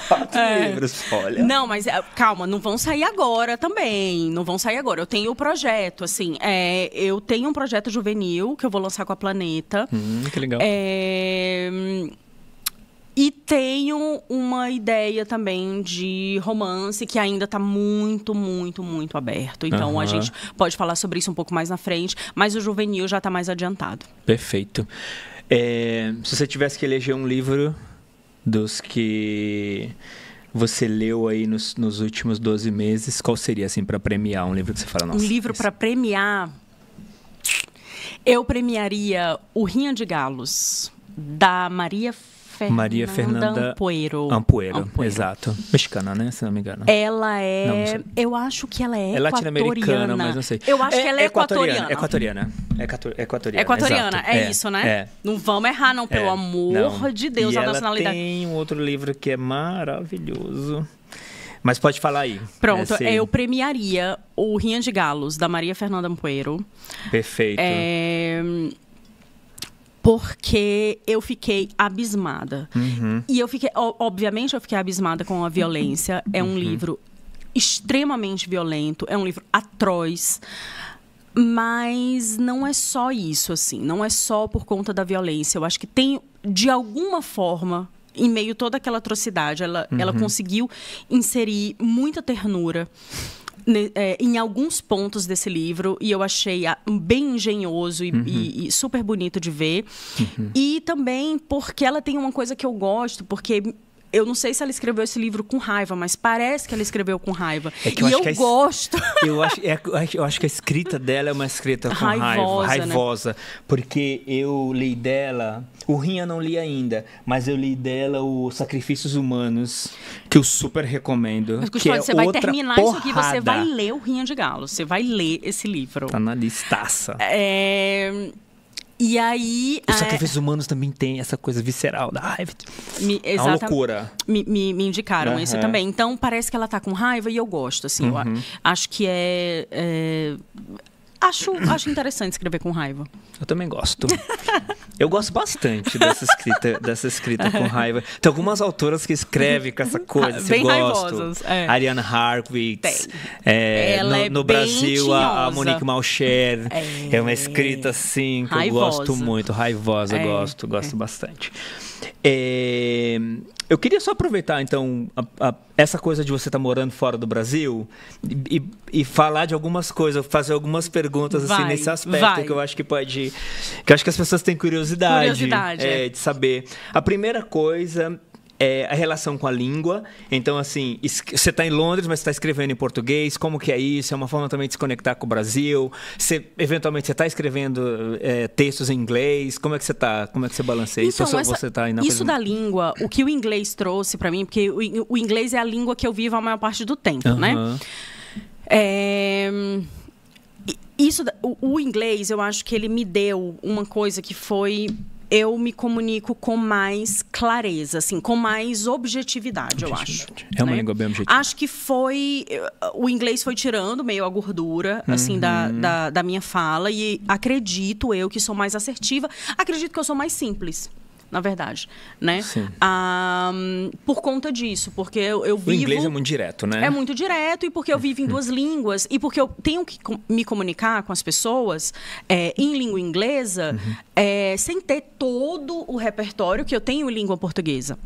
Speaker 1: 4 livros. Olha.
Speaker 2: Não, mas calma, não vão sair agora também. Não vão sair agora. Eu tenho o projeto, assim. Eu tenho um projeto juvenil que eu vou lançar com a Planeta.
Speaker 1: Que legal.
Speaker 2: E tenho uma ideia também de romance que ainda está muito, muito, muito aberto. Então, a gente pode falar sobre isso um pouco mais na frente. Mas o juvenil já está mais adiantado.
Speaker 1: Perfeito. Se você tivesse que eleger um livro dos que você leu aí nos últimos 12 meses, qual seria, assim, para premiar um livro que você fala, nossa...
Speaker 2: Um livro para premiar... Eu premiaria O Rinha de Galos, da Maria Fernanda Ampuero,
Speaker 1: exato. Mexicana, né? Se não me engano.
Speaker 2: Ela eu acho que ela é
Speaker 1: latino-americana, mas não sei.
Speaker 2: Eu acho que ela é equatoriana.
Speaker 1: Equatoriana.
Speaker 2: Equatoriana, isso, né? Não vamos errar, não, pelo amor de Deus, a nacionalidade.
Speaker 1: Tem um outro livro que é maravilhoso. Mas pode falar aí.
Speaker 2: Pronto, eu premiaria o Rinha de Galos, da Maria Fernanda Ampuero.
Speaker 1: Perfeito.
Speaker 2: Porque eu fiquei abismada. E eu fiquei, obviamente, eu fiquei abismada com a violência. É um livro extremamente violento, é um livro atroz. Mas não é só isso, assim. Não é só por conta da violência. Eu acho que tem, de alguma forma, em meio a toda aquela atrocidade, ela conseguiu inserir muita ternura em alguns pontos desse livro, e eu achei bem engenhoso e super bonito de ver. E também porque ela tem uma coisa que eu gosto, porque eu não sei se ela escreveu esse livro com raiva, mas parece que ela escreveu com raiva. Gosto.
Speaker 1: Eu acho que a escrita dela é uma escrita com raivosa, né? Porque eu li dela, o Rinha não li ainda, mas eu li dela o Sacrifícios Humanos, que eu super recomendo.
Speaker 2: Mas,
Speaker 1: que
Speaker 2: você vai terminar isso aqui, você vai ler o Rinha de Galo, você vai ler esse livro.
Speaker 1: Tá na listaça.
Speaker 2: E aí...
Speaker 1: Os Sacrifícios Humanos também tem essa coisa visceral da raiva. É uma loucura.
Speaker 2: Me indicaram isso também. Então, parece que ela tá com raiva e eu gosto, assim. Eu acho que Acho interessante escrever com raiva.
Speaker 1: Eu também gosto. Eu gosto bastante dessa escrita com raiva. Tem algumas autoras que escrevem com essa coisa.
Speaker 2: Bem raivosas.
Speaker 1: Ariana Harkowitz.
Speaker 2: Ela
Speaker 1: no Brasil, a Monique Malcher. É uma escrita assim que eu gosto muito. Raivosa, gosto bastante. Eu queria só aproveitar, então, essa coisa de você estar morando fora do Brasil e falar de algumas coisas, fazer algumas perguntas assim, nesse aspecto que eu acho que pode... Que eu acho que as pessoas têm curiosidade de saber. A primeira coisa é a relação com a língua. Então, assim, você está em Londres, mas está escrevendo em português. Como que é isso? É uma forma também de se conectar com o Brasil. Eventualmente, você está escrevendo textos em inglês. Como é que você está? Como é que você balanceia isso? Você tá aí na
Speaker 2: isso da língua, o que o inglês trouxe para mim, porque o inglês é a língua que eu vivo a maior parte do tempo, né? O inglês, eu acho que ele me deu uma coisa que foi... Eu me comunico com mais clareza, assim, com mais objetividade, eu acho.
Speaker 1: É uma língua bem objetiva.
Speaker 2: Acho que o inglês foi tirando meio a gordura, assim, da minha fala. E acredito eu que sou mais assertiva. Acredito que eu sou mais simples, na verdade, né? Por conta disso, porque eu vivo...
Speaker 1: O inglês é muito direto, né?
Speaker 2: É muito direto, e porque eu vivo em duas línguas, e porque eu tenho que me comunicar com as pessoas em língua inglesa, sem ter todo o repertório que eu tenho em língua portuguesa.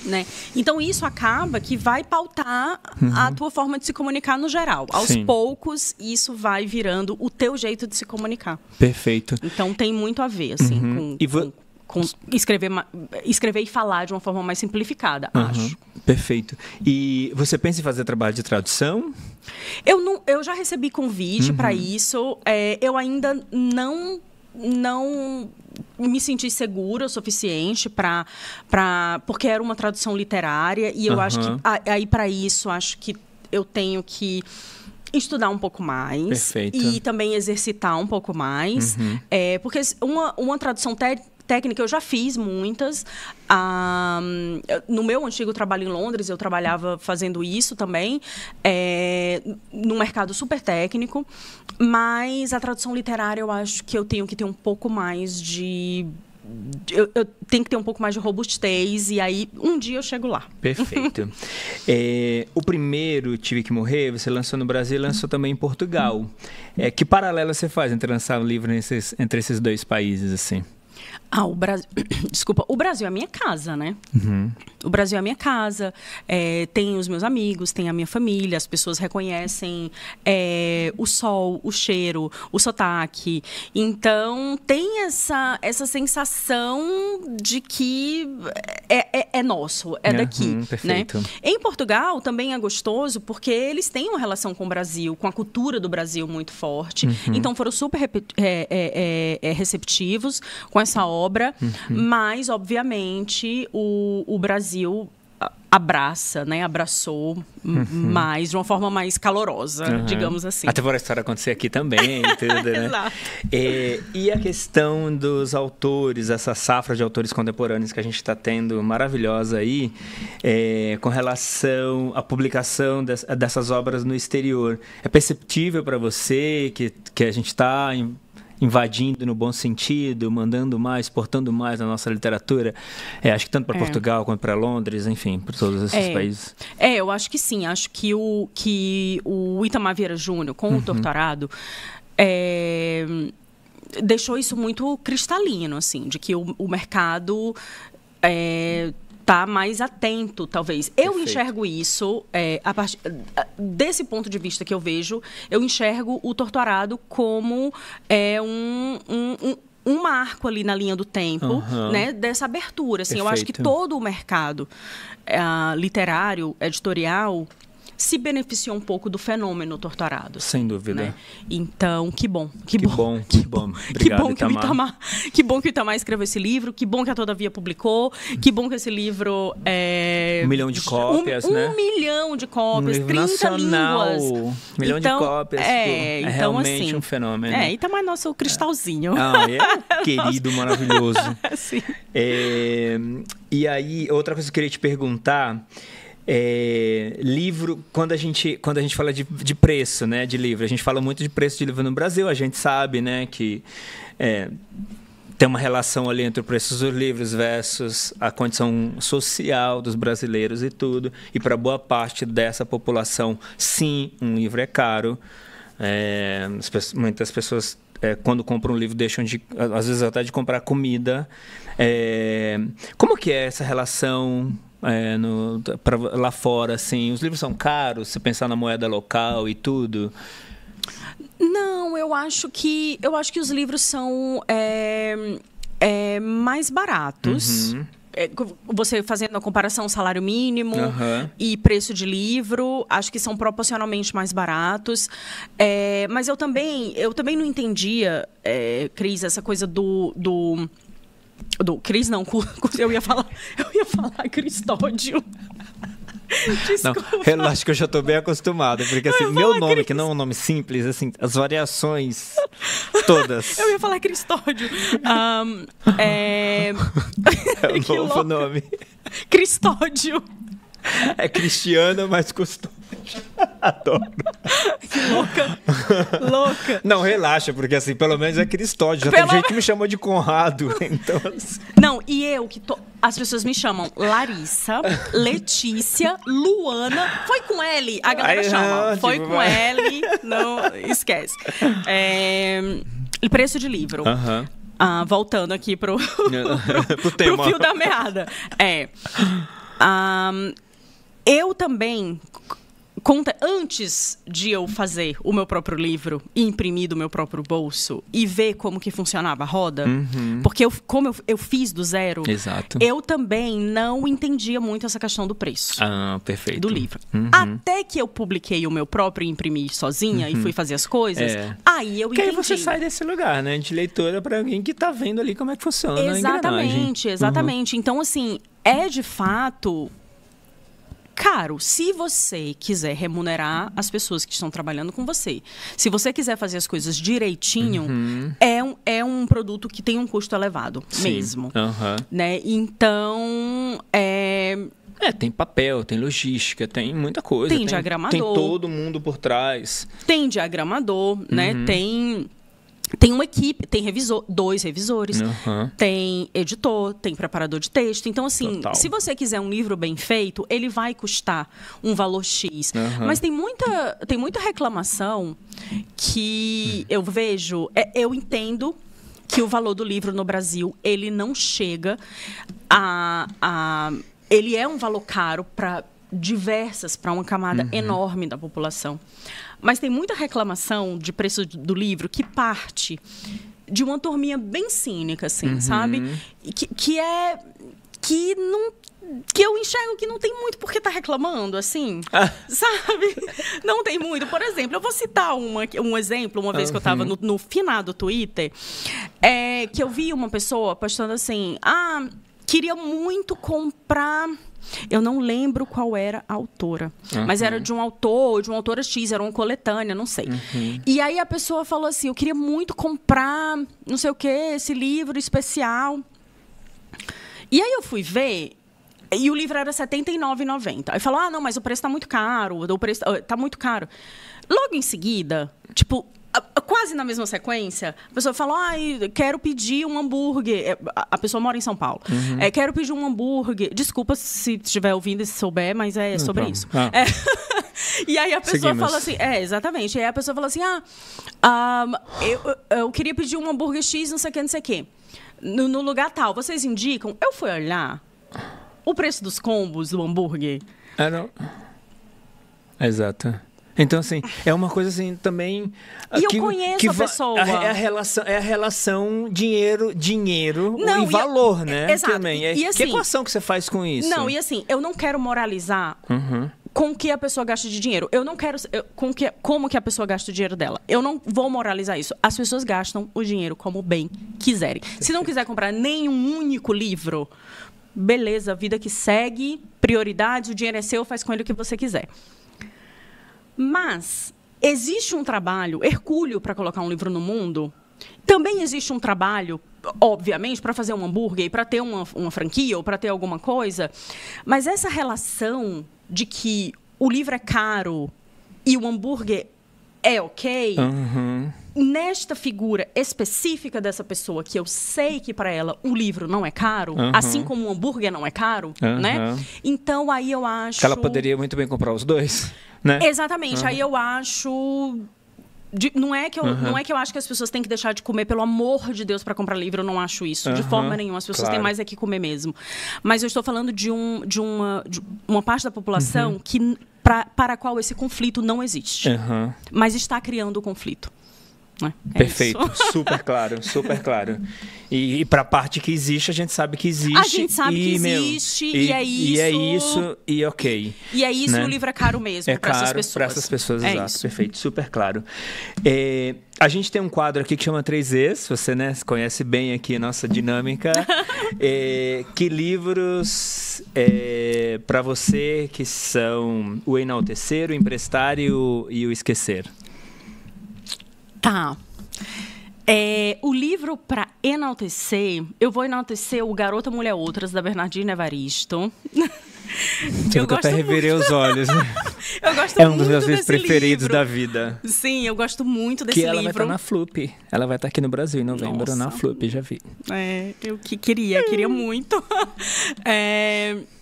Speaker 2: Né? Então, isso acaba que vai pautar a tua forma de se comunicar no geral. Aos poucos, isso vai virando o teu jeito de se comunicar.
Speaker 1: Perfeito.
Speaker 2: Então, tem muito a ver, assim, com escrever e falar de uma forma mais simplificada, acho.
Speaker 1: Perfeito. E você pensa em fazer trabalho de tradução?
Speaker 2: Eu já recebi convite para isso. Eu ainda não me senti segura o suficiente porque era uma tradução literária, e eu acho que aí para isso acho que eu tenho que estudar um pouco mais.
Speaker 1: Perfeito.
Speaker 2: E também exercitar um pouco mais, porque uma tradução técnica eu já fiz muitas. No meu antigo trabalho em Londres, eu trabalhava fazendo isso também, num mercado super técnico, mas a tradução literária eu acho que eu tenho que ter um pouco mais de... Eu tenho que ter um pouco mais de robustez, e aí um dia eu chego lá.
Speaker 1: Perfeito. O primeiro, Tive que Morrer, você lançou no Brasil e lançou também em Portugal. Que paralelo você faz entre lançar um livro entre esses dois países, assim?
Speaker 2: O Brasil... Desculpa, o Brasil é a minha casa, né? O Brasil é a minha casa, tem os meus amigos, tem a minha família, as pessoas reconhecem o sol, o cheiro, o sotaque. Então, tem essa sensação de que é nosso, é daqui.
Speaker 1: Perfeito.
Speaker 2: Né? Em Portugal, também é gostoso, porque eles têm uma relação com o Brasil, com a cultura do Brasil muito forte. Então, foram super receptivos com essa obra, mas, obviamente, o Brasil abraça, né? Abraçou mais, de uma forma mais calorosa, digamos assim.
Speaker 1: Até por a história acontecer aqui também, tudo, né?
Speaker 2: Exato.
Speaker 1: E a questão dos autores, essa safra de autores contemporâneos que a gente está tendo maravilhosa aí, com relação à publicação dessas obras no exterior. É perceptível para você que a gente está invadindo no bom sentido, mandando mais, exportando mais a nossa literatura? Acho que tanto para Portugal quanto para Londres, enfim, para todos esses países.
Speaker 2: Eu acho que sim. Acho que o Itamar Vieira Júnior, com o Torturado, deixou isso muito cristalino, assim, de que o mercado tá mais atento, talvez. Eu enxergo isso, a partir desse ponto de vista que eu vejo, eu enxergo o Torturado como um marco ali na linha do tempo, né, dessa abertura. Assim, eu acho que todo o mercado literário, editorial, se beneficiou um pouco do fenômeno Torturado.
Speaker 1: Sem dúvida.
Speaker 2: Né? Então, que bom.
Speaker 1: Obrigado, Itamar.
Speaker 2: Que bom que o Itamar escreveu esse livro, que bom que a Todavia publicou, que bom que esse livro
Speaker 1: 1 milhão de cópias, né?
Speaker 2: 1 milhão de cópias, 30
Speaker 1: nacional,
Speaker 2: línguas.
Speaker 1: 1 milhão de cópias. É
Speaker 2: então,
Speaker 1: realmente
Speaker 2: assim,
Speaker 1: um fenômeno.
Speaker 2: Itamar é nosso cristalzinho.
Speaker 1: Querido, maravilhoso.
Speaker 2: Sim.
Speaker 1: E aí, outra coisa que eu queria te perguntar... livro, quando a gente fala de preço, né, de livro, a gente fala muito de preço de livro no Brasil, a gente sabe, né, que tem uma relação ali entre o preço dos livros versus a condição social dos brasileiros e tudo, e para boa parte dessa população, sim, um livro é caro. Muitas pessoas, quando compram um livro, deixam às vezes até de comprar comida. Como que é essa relação lá fora, assim? Os livros são caros, se pensar na moeda local e tudo?
Speaker 2: Não, eu acho que os livros são mais baratos. Você fazendo a comparação salário mínimo e preço de livro, acho que são proporcionalmente mais baratos. Mas eu também não entendia, Cris, essa coisa do Cris, não, eu ia falar Cristódio. Desculpa.
Speaker 1: Não, relaxa que eu já estou bem acostumado, porque assim, meu nome, que não é um nome simples, assim, as variações todas.
Speaker 2: Eu ia falar Cristódio.
Speaker 1: É o novo nome.
Speaker 2: Cristódio.
Speaker 1: É Cristiana, mas Custódio. Adoro.
Speaker 2: Que louca.
Speaker 1: Não, relaxa, porque assim, pelo menos é Cristódio. Já tem gente que me chamou de Conrado. Então, assim...
Speaker 2: Não, e as pessoas me chamam Larissa, Letícia, Luana. Foi com L, a galera chama. Foi com L, não, esquece. Preço de livro. Voltando aqui pro fio da meada. Eu também, antes de eu fazer o meu próprio livro e imprimir do meu próprio bolso e ver como que funcionava a roda, porque como eu fiz do zero,
Speaker 1: exato,
Speaker 2: eu também não entendia muito essa questão do preço
Speaker 1: perfeito,
Speaker 2: do livro. Até que eu publiquei o meu próprio e imprimi sozinha e fui fazer as coisas, aí eu entendi.
Speaker 1: Porque aí você sai desse lugar, né, de leitora para alguém que está vendo ali como é que funciona a engrenagem.
Speaker 2: Exatamente. Então, assim, de fato... caro. Se você quiser remunerar as pessoas que estão trabalhando com você, se você quiser fazer as coisas direitinho, é um produto que tem um custo elevado, mesmo. Né? Então,
Speaker 1: tem papel, tem logística, tem muita coisa.
Speaker 2: Tem diagramador.
Speaker 1: Tem todo mundo por trás.
Speaker 2: Tem diagramador, né? Tem uma equipe, tem dois revisores, tem editor, tem preparador de texto. Então, assim, se você quiser um livro bem feito, ele vai custar um valor X. Mas tem muita reclamação que eu vejo... eu entendo que o valor do livro no Brasil, ele não chega ele é um valor caro para uma camada enorme da população. Mas tem muita reclamação de preço do livro que parte de uma turminha bem cínica, assim, sabe? Que eu enxergo que não tem muito por que tá reclamando, assim, sabe? Não tem muito. Por exemplo, eu vou citar um exemplo, uma vez que eu estava no finado Twitter, que eu vi uma pessoa postando assim, queria muito comprar... Eu não lembro qual era a autora, mas era de um autor, de uma autora X, era uma coletânea, não sei. E aí a pessoa falou assim, eu queria muito comprar, não sei o que, esse livro especial. E aí eu fui ver, e o livro era R$ 79,90. Aí falou, não, mas o preço tá muito caro, o preço tá muito caro. Logo em seguida, tipo... quase na mesma sequência, a pessoa falou, quero pedir um hambúrguer. A pessoa mora em São Paulo. Quero pedir um hambúrguer. Desculpa se estiver ouvindo e se souber, mas é sobre isso. E aí a pessoa fala assim... exatamente. E aí a pessoa fala assim, eu queria pedir um hambúrguer X, não sei o quê. No lugar tal. Vocês indicam? Eu fui olhar o preço dos combos do hambúrguer.
Speaker 1: Não. Exato. Então, assim, é uma coisa assim também...
Speaker 2: E eu conheço a pessoa.
Speaker 1: É a relação dinheiro e valor, né?
Speaker 2: Exato.
Speaker 1: Também.
Speaker 2: E assim,
Speaker 1: que equação que você faz com isso?
Speaker 2: Não, e assim, eu não quero moralizar com o que a pessoa gasta de dinheiro. Eu não quero... como que a pessoa gasta o dinheiro dela. Eu não vou moralizar isso. As pessoas gastam o dinheiro como bem quiserem. Se não quiser comprar nenhum único livro, beleza, vida que segue, prioridades, o dinheiro é seu, faz com ele o que você quiser. Mas existe um trabalho hercúleo para colocar um livro no mundo. Também existe um trabalho, obviamente, para fazer um hambúrguer, para ter uma franquia ou para ter alguma coisa. Mas essa relação de que o livro é caro e o hambúrguer é ok, nesta figura específica dessa pessoa, que eu sei que para ela o livro não é caro, assim como o hambúrguer não é caro, né? Então aí eu acho...
Speaker 1: Que ela poderia muito bem comprar os dois, né?
Speaker 2: Exatamente. Aí eu acho... Não é que eu acho que as pessoas têm que deixar de comer, pelo amor de Deus, para comprar livro. Eu não acho isso, de forma nenhuma. As pessoas têm mais é que comer mesmo. Mas eu estou falando de uma parte da população que, para a qual esse conflito não existe. Mas está criando o conflito.
Speaker 1: Perfeito, super claro, super claro. E para a parte que existe, a gente sabe que existe.
Speaker 2: A gente sabe que existe, e é isso.
Speaker 1: E é isso, e ok.
Speaker 2: E é isso, né? O livro é caro mesmo para essas pessoas.
Speaker 1: Para essas pessoas, exato.
Speaker 2: Isso.
Speaker 1: Perfeito, super claro. A gente tem um quadro aqui que chama 3Es, você, né, conhece bem aqui a nossa dinâmica. Que livros para você que são o enaltecer, o emprestar e o esquecer?
Speaker 2: Tá. O livro para enaltecer, eu vou enaltecer o Garota Mulher Outras, da Bernardina Evaristo.
Speaker 1: Eu até revirei os olhos.
Speaker 2: Eu gosto muito
Speaker 1: um dos meus livros preferidos
Speaker 2: livro
Speaker 1: da vida.
Speaker 2: Sim, eu gosto muito desse livro.
Speaker 1: Que ela vai estar na Flup. Ela vai estar aqui no Brasil em novembro, na Flup, já vi.
Speaker 2: Eu queria muito.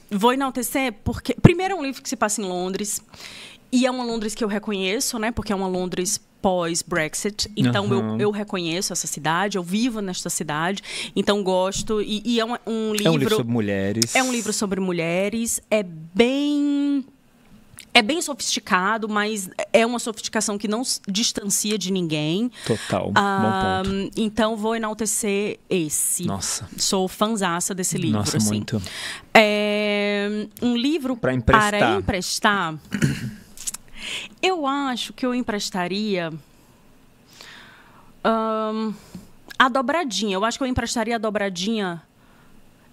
Speaker 2: Vou enaltecer porque... Primeiro, é um livro que se passa em Londres. E é uma Londres que eu reconheço, né? Porque é uma Londres pós-Brexit. Então, eu reconheço essa cidade, eu vivo nesta cidade. Então, gosto. E é um livro...
Speaker 1: É um livro sobre mulheres.
Speaker 2: É um livro sobre mulheres. É bem sofisticado, mas é uma sofisticação que não distancia de ninguém.
Speaker 1: Total, bom ponto.
Speaker 2: Então, vou enaltecer esse.
Speaker 1: Nossa.
Speaker 2: Sou fãzaça desse livro.
Speaker 1: Nossa,
Speaker 2: assim.
Speaker 1: muito.
Speaker 2: Um livro para emprestar... Eu acho que eu emprestaria a dobradinha. Eu acho que eu emprestaria a dobradinha.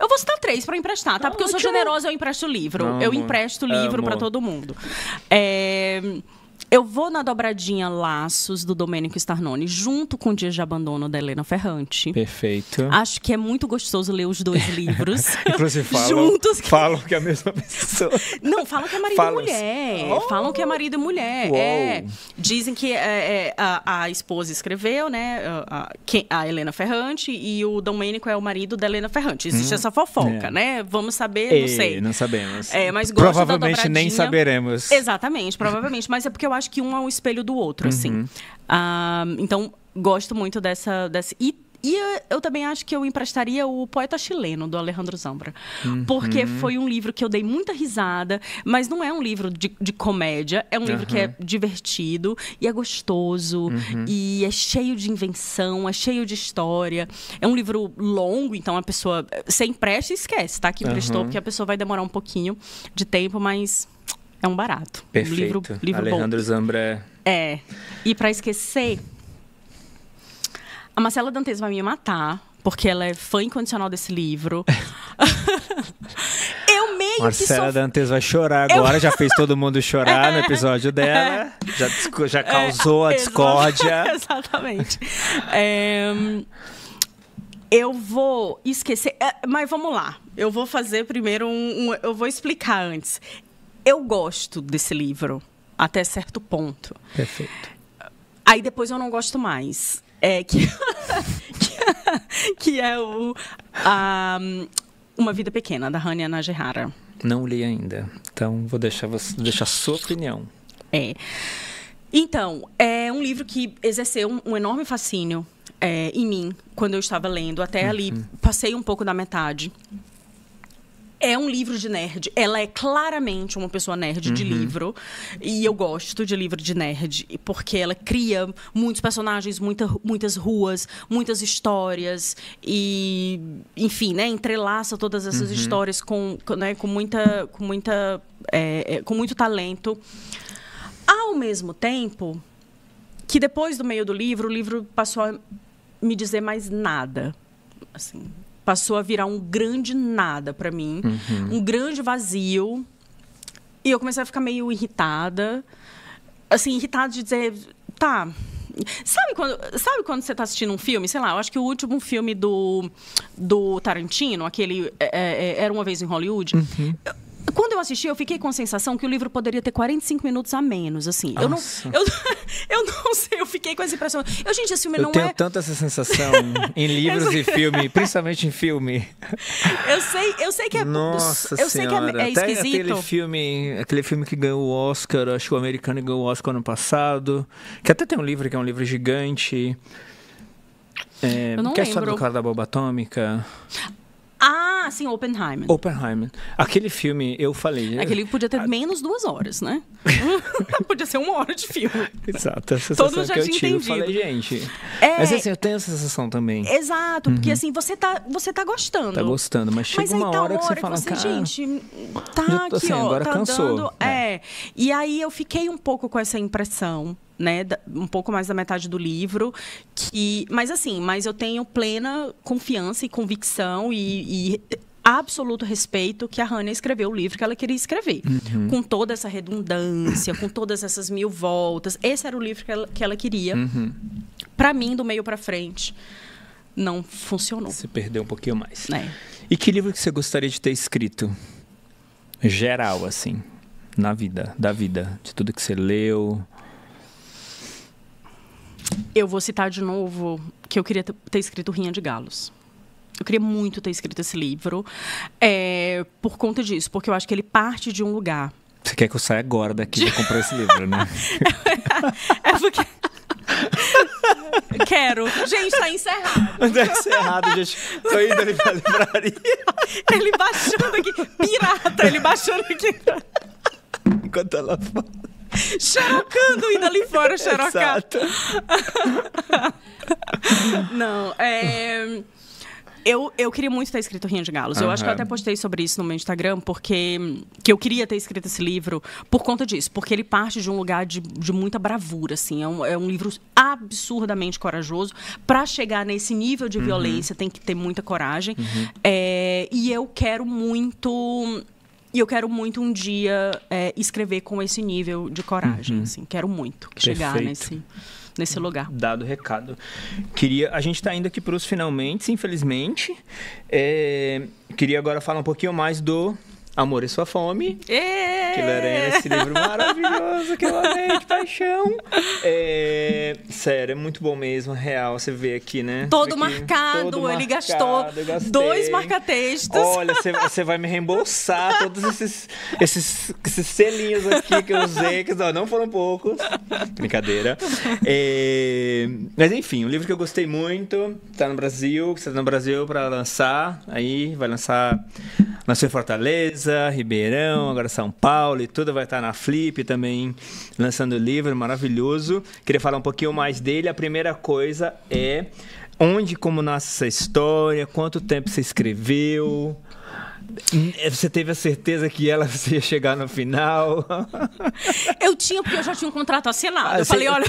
Speaker 2: Eu vou citar 3 para emprestar, tá? Porque eu sou generosa, eu empresto livro. Eu empresto livro para todo mundo. Eu vou na dobradinha Laços, do Domênico Starnone, junto com Dias de Abandono, da Helena Ferrante.
Speaker 1: Perfeito.
Speaker 2: Acho que é muito gostoso ler os 2 livros.
Speaker 1: Inclusive falam que é a mesma pessoa.
Speaker 2: Não, falam que é marido e mulher. Falam que é marido e mulher. Dizem que a esposa escreveu, né? A Helena Ferrante, e o Domênico é o marido da Helena Ferrante. Existe essa fofoca, né? Vamos saber, não sei.
Speaker 1: Não sabemos.
Speaker 2: Mas gosto
Speaker 1: provavelmente nem saberemos.
Speaker 2: Exatamente, provavelmente. Mas é porque eu acho que um é o espelho do outro, assim. Então, gosto muito dessa... E eu também acho que eu emprestaria o Poeta Chileno, do Alejandro Zambra. Porque foi um livro que eu dei muita risada, mas não é um livro de comédia. É um livro que é divertido e é gostoso. E é cheio de invenção, é cheio de história. É um livro longo, então a pessoa... Você empresta e esquece, tá? Que emprestou, porque a pessoa vai demorar um pouquinho de tempo, mas... É um barato.
Speaker 1: Perfeito.
Speaker 2: Livro
Speaker 1: Alejandro
Speaker 2: bom.
Speaker 1: Zambra
Speaker 2: É. E para esquecer, a Marcela Dantes vai me matar, porque ela é fã incondicional desse livro. Eu meio
Speaker 1: Marcela
Speaker 2: que
Speaker 1: Dantas vai chorar agora, já fez todo mundo chorar no episódio dela, já causou a discórdia.
Speaker 2: Exatamente. Eu vou esquecer, mas vamos lá. Eu vou fazer primeiro eu vou explicar antes. Eu gosto desse livro até certo ponto.
Speaker 1: Perfeito.
Speaker 2: Aí depois eu não gosto mais. Que é Uma Vida Pequena, da Hanya Najihara.
Speaker 1: Não li ainda, então vou deixar a sua opinião.
Speaker 2: Então, é um livro que exerceu um enorme fascínio em mim, quando eu estava lendo. Até ali, passei um pouco da metade. É um livro de nerd. Ela é claramente uma pessoa nerd de livro. E eu gosto de livro de nerd, porque ela cria muitos personagens, muitas ruas, muitas histórias. E, enfim, né, entrelaça todas essas histórias com muito talento. Ao mesmo tempo que depois do meio do livro, o livro passou a me dizer mais nada. Assim, passou a virar um grande nada para mim, um grande vazio. E eu comecei a ficar meio irritada. Assim, irritada de dizer, tá. Sabe quando você tá assistindo um filme? Sei lá, eu acho que o último filme do Tarantino, aquele Era Uma Vez em Hollywood. Quando eu assisti, eu fiquei com a sensação que o livro poderia ter 45 minutos a menos, assim. Eu não sei, eu fiquei com essa impressão. Gente, esse filme não é...
Speaker 1: Eu tenho tanto essa sensação em livros e filme, principalmente em filme.
Speaker 2: Eu sei que é...
Speaker 1: Nossa
Speaker 2: eu sei que é esquisito.
Speaker 1: Aquele filme que ganhou o Oscar, acho que o americano ganhou o Oscar ano passado, que até tem um livro que é um livro gigante.
Speaker 2: Eu não
Speaker 1: que é a
Speaker 2: lembro.
Speaker 1: história do cara da bomba atômica.
Speaker 2: Ah, sim, Oppenheimer.
Speaker 1: Aquele filme, eu falei...
Speaker 2: Aquele podia ter menos 2 horas, né? Podia ser 1 hora de filme.
Speaker 1: Exato, essa sensação que eu tive. Eu falei, gente... Mas assim, eu tenho essa sensação também.
Speaker 2: Exato, porque assim, você tá gostando.
Speaker 1: Tá gostando, mas chega uma hora que você fala, cara...
Speaker 2: gente, tá aqui,
Speaker 1: assim, agora
Speaker 2: tá
Speaker 1: cansou.
Speaker 2: Dando... E aí eu fiquei um pouco com essa impressão, né, um pouco mais da metade do livro, mas eu tenho plena confiança e convicção e absoluto respeito que a Hanya escreveu o livro que ela queria escrever, com toda essa redundância, com todas essas 1000 voltas. Esse era o livro que ela queria. Para mim, do meio para frente, não funcionou.
Speaker 1: Você perdeu um pouquinho mais.
Speaker 2: E
Speaker 1: que livro que você gostaria de ter escrito? Geral, assim, da vida, de tudo que você leu...
Speaker 2: Eu vou citar de novo que eu queria ter escrito Rinha de Galos. Eu queria muito ter escrito esse livro por conta disso, porque eu acho que ele parte de um lugar.
Speaker 1: Você quer que eu saia agora daqui e comprar esse livro, né?
Speaker 2: Porque... Quero. Gente, tá encerrado.
Speaker 1: Tá encerrado, gente. Tô indo ali pra livraria.
Speaker 2: Ele baixando aqui. Pirata, ele baixando aqui.
Speaker 1: Enquanto ela fala.
Speaker 2: Xerocando, indo ali fora, xerocar.
Speaker 1: Exato.
Speaker 2: Não, Eu queria muito ter escrito Rinha de Galos. Eu acho que eu até postei sobre isso no meu Instagram, porque eu queria ter escrito esse livro por conta disso. Porque ele parte de um lugar de muita bravura, assim. É um livro absurdamente corajoso. Para chegar nesse nível de violência, tem que ter muita coragem. E eu quero muito... um dia escrever com esse nível de coragem. Assim. Quero muito chegar nesse lugar.
Speaker 1: Dado o recado. A gente está indo aqui para os finalmente, infelizmente. Queria agora falar um pouquinho mais do Amor e Sua Fome. Que Lorena, esse livro maravilhoso que eu amei de paixão. Sério, é muito bom mesmo, real. Você vê aqui, né?
Speaker 2: Todo marcado, ele gastou 2 marca-textos.
Speaker 1: Olha, você vai me reembolsar todos esses selinhos aqui que eu usei, que não foram poucos. Brincadeira. Mas enfim, um livro que eu gostei muito, tá no Brasil, para lançar. Aí vai lançou em Fortaleza, Ribeirão, agora São Paulo e tudo, vai estar na Flip também, lançando o livro, maravilhoso. Queria falar um pouquinho mais dele. A primeira coisa é como nasce essa história, quanto tempo você escreveu, Você teve a certeza que você ia chegar no final?
Speaker 2: Eu tinha, porque eu já tinha um contrato assinado. Eu falei, olha...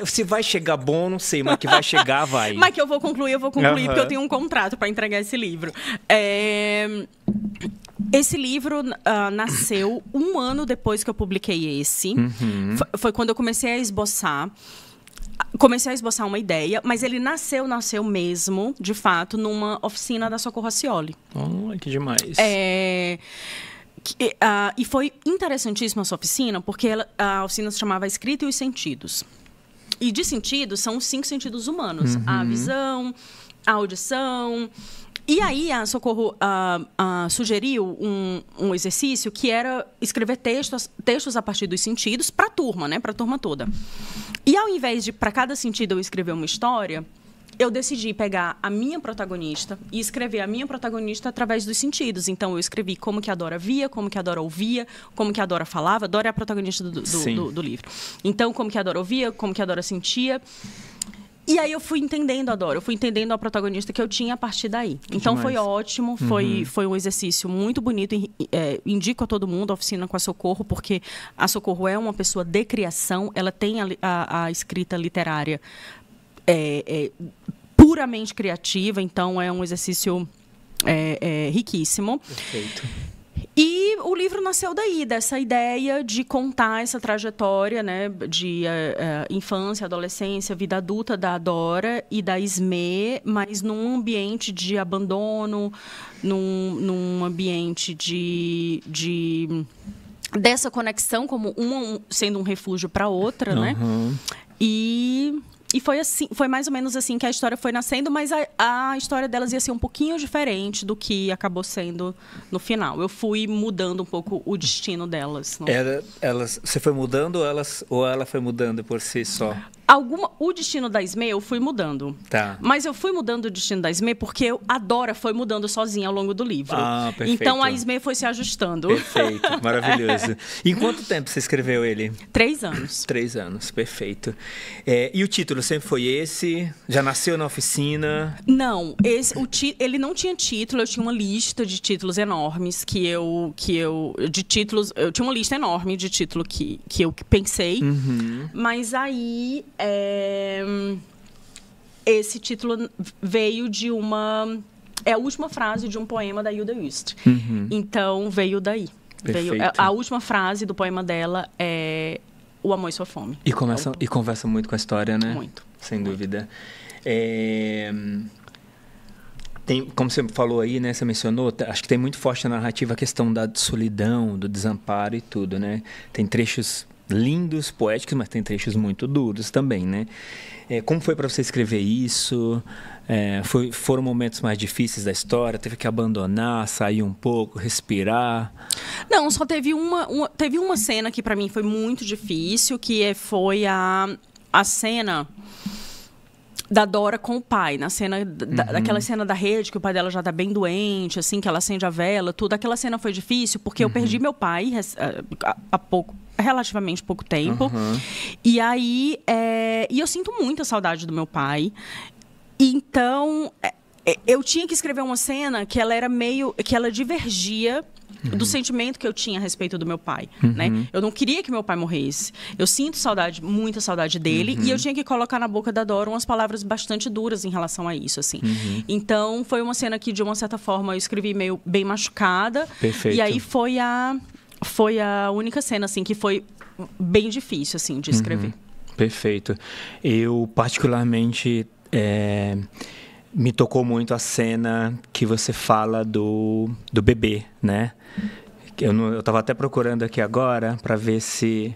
Speaker 1: Se vai chegar bom, não sei, mas que vai chegar, vai.
Speaker 2: Mas que eu vou concluir, porque eu tenho um contrato para entregar esse livro. Esse livro nasceu 1 ano depois que eu publiquei esse. Foi quando eu comecei a esboçar. Comecei a esboçar uma ideia, mas ele nasceu mesmo, de fato, numa oficina da Socorro Acioli.
Speaker 1: Oh, que demais.
Speaker 2: E foi interessantíssima essa oficina, porque a oficina se chamava Escrita e os Sentidos. E de sentidos são os 5 sentidos humanos. A visão, a audição... E aí a Socorro sugeriu um exercício que era escrever textos a partir dos sentidos para a turma, né? Para a turma toda. E ao invés de, para cada sentido, eu escrever uma história, eu decidi pegar a minha protagonista e escrever a minha protagonista através dos sentidos. Então, eu escrevi como que a Dora via, como que a Dora ouvia, como que a Dora falava. A Dora é a protagonista do livro. Então, como que a Dora ouvia, como que a Dora sentia... E aí eu fui entendendo a Dora, eu fui entendendo a protagonista que eu tinha a partir daí. Então foi ótimo, foi um exercício muito bonito. Indico a todo mundo a oficina com a Socorro, porque a Socorro é uma pessoa de criação, ela tem a escrita literária puramente criativa, então é um exercício riquíssimo.
Speaker 1: Perfeito.
Speaker 2: E o livro nasceu daí, dessa ideia de contar essa trajetória, né, de infância, adolescência, vida adulta da Dora e da Esmê, mas num ambiente de abandono, num ambiente dessa conexão, como uma sendo um refúgio para a outra, né? E foi assim, foi mais ou menos assim que a história foi nascendo, mas a história delas ia ser um pouquinho diferente do que acabou sendo no final. Eu fui mudando um pouco o destino delas.
Speaker 1: Você foi mudando ou ela foi mudando por si só?
Speaker 2: O destino da Esmê eu fui mudando.
Speaker 1: Tá.
Speaker 2: Mas eu fui mudando o destino da Esmê porque a Dora foi mudando sozinha ao longo do livro.
Speaker 1: Perfeito.
Speaker 2: Então a Esmê foi se ajustando.
Speaker 1: Perfeito, maravilhoso. E em quanto tempo você escreveu ele?
Speaker 2: 3 anos.
Speaker 1: 3 anos, perfeito. E o título sempre foi esse? Já nasceu na oficina?
Speaker 2: Não, ele não tinha título, eu tinha uma lista de títulos enormes eu tinha uma lista enorme de título que eu pensei, mas aí esse título veio de a última frase de um poema da Hilda Wüst. Então veio daí. A última frase do poema dela é o amor e sua fome.
Speaker 1: E conversa muito com a história, né?
Speaker 2: Muito.
Speaker 1: Sem dúvida. Como você falou aí, né? Você mencionou, acho que tem muito forte na narrativa a questão da solidão, do desamparo e tudo, né? Tem trechos lindos, poéticos, mas tem trechos muito duros também, né? Como foi para você escrever isso? Foram momentos mais difíceis da história? Teve que abandonar, sair um pouco, respirar?
Speaker 2: Não, só teve uma cena que para mim foi muito difícil, que foi a cena da Dora com o pai, na cena daquela cena da rede, que o pai dela já tá bem doente, assim, que ela acende a vela, tudo. Aquela cena foi difícil porque eu perdi meu pai há relativamente pouco tempo. E aí e eu sinto muita saudade do meu pai. Então eu tinha que escrever uma cena que ela divergia do sentimento que eu tinha a respeito do meu pai, né? Eu não queria que meu pai morresse. Eu sinto muita saudade dele, e eu tinha que colocar na boca da Dora umas palavras bastante duras em relação a isso, assim. Então, foi uma cena que, de uma certa forma, eu escrevi meio bem machucada.
Speaker 1: Perfeito.
Speaker 2: E aí foi a única cena, assim, que foi bem difícil, assim, de escrever.
Speaker 1: Perfeito. Eu, particularmente, me tocou muito a cena que você fala do bebê, né? Eu estava até procurando aqui agora para ver se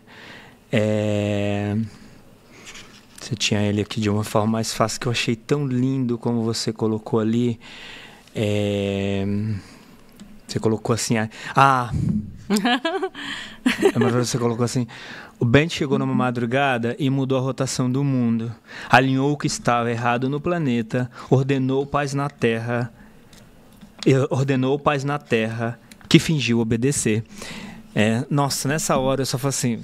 Speaker 1: você tinha ele aqui de uma forma mais fácil, que eu achei tão lindo como você colocou ali. Você colocou assim... Mas você colocou assim: o Bent chegou numa madrugada e mudou a rotação do mundo, alinhou o que estava errado no planeta, ordenou paz na Terra, que fingiu obedecer. Nossa, nessa hora eu só falo assim: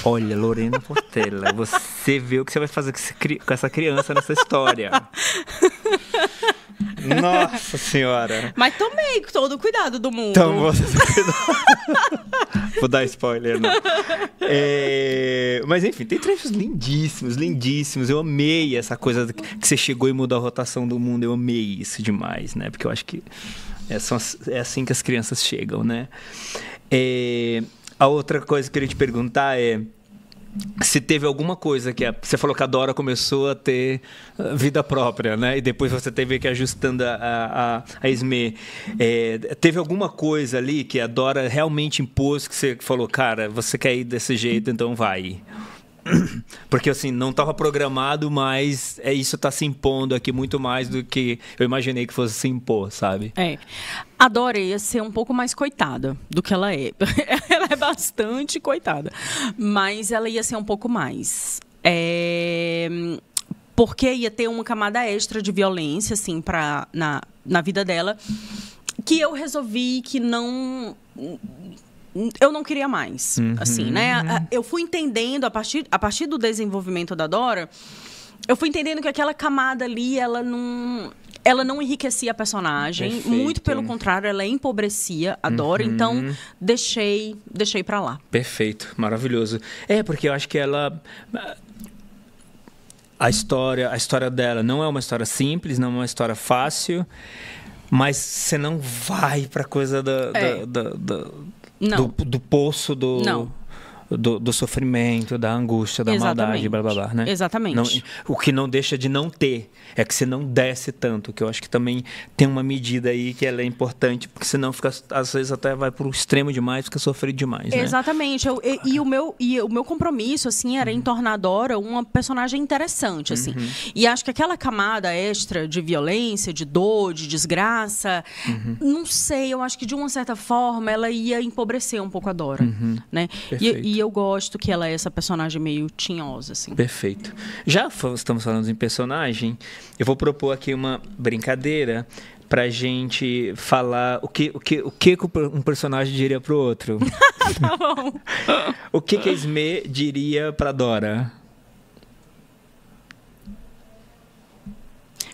Speaker 1: olha, Lorena Portela, você vê o que você vai fazer com essa criança nessa história. Nossa senhora.
Speaker 2: Mas tomei todo o cuidado do mundo.
Speaker 1: Então, você... Vou dar spoiler, não. Mas enfim, tem trechos lindíssimos, lindíssimos. Eu amei essa coisa que você chegou e mudou a rotação do mundo. Eu amei isso demais, né? Porque eu acho que é assim que as crianças chegam, né? A outra coisa que eu queria te perguntar é se teve alguma coisa que... Você falou que a Dora começou a ter vida própria, né? E depois você teve que ir ajustando a Esmê. Teve alguma coisa ali que a Dora realmente impôs, que você falou, cara, você quer ir desse jeito, então vai. Porque, assim, não estava programado, mas isso está se impondo aqui muito mais do que eu imaginei que fosse se impor, sabe?
Speaker 2: A Dora ia ser um pouco mais coitada do que ela é. Ela é bastante coitada, mas ela ia ser um pouco mais. Porque ia ter uma camada extra de violência, assim, na vida dela, que eu resolvi que eu não queria mais, assim, né? Eu fui entendendo, a partir do desenvolvimento da Dora, eu fui entendendo que aquela camada ali, ela não enriquecia a personagem. Perfeito. Muito pelo contrário, ela empobrecia a Dora, então deixei pra lá.
Speaker 1: Perfeito, maravilhoso. Porque eu acho que ela... A história dela não é uma história simples, não é uma história fácil, mas você não vai pra coisa do poço do sofrimento, da angústia, da maldade, blá blá blá, né?
Speaker 2: Exatamente.
Speaker 1: O que não deixa de não ter é que você não desce tanto, que eu acho que também tem uma medida aí que ela é importante, porque senão fica, às vezes até vai pro extremo demais, fica sofrido demais, né?
Speaker 2: Exatamente. E o meu compromisso, assim, era em tornar a Dora uma personagem interessante, assim. E acho que aquela camada extra de violência, de dor, de desgraça, não sei, eu acho que de uma certa forma ela ia empobrecer um pouco a Dora, né? E eu gosto que ela é essa personagem meio tinhosa, assim.
Speaker 1: Perfeito. Já estamos falando em personagem, eu vou propor aqui uma brincadeira pra gente falar o que um personagem diria pro outro.
Speaker 2: Tá bom.
Speaker 1: O que a Esmê diria pra Dora?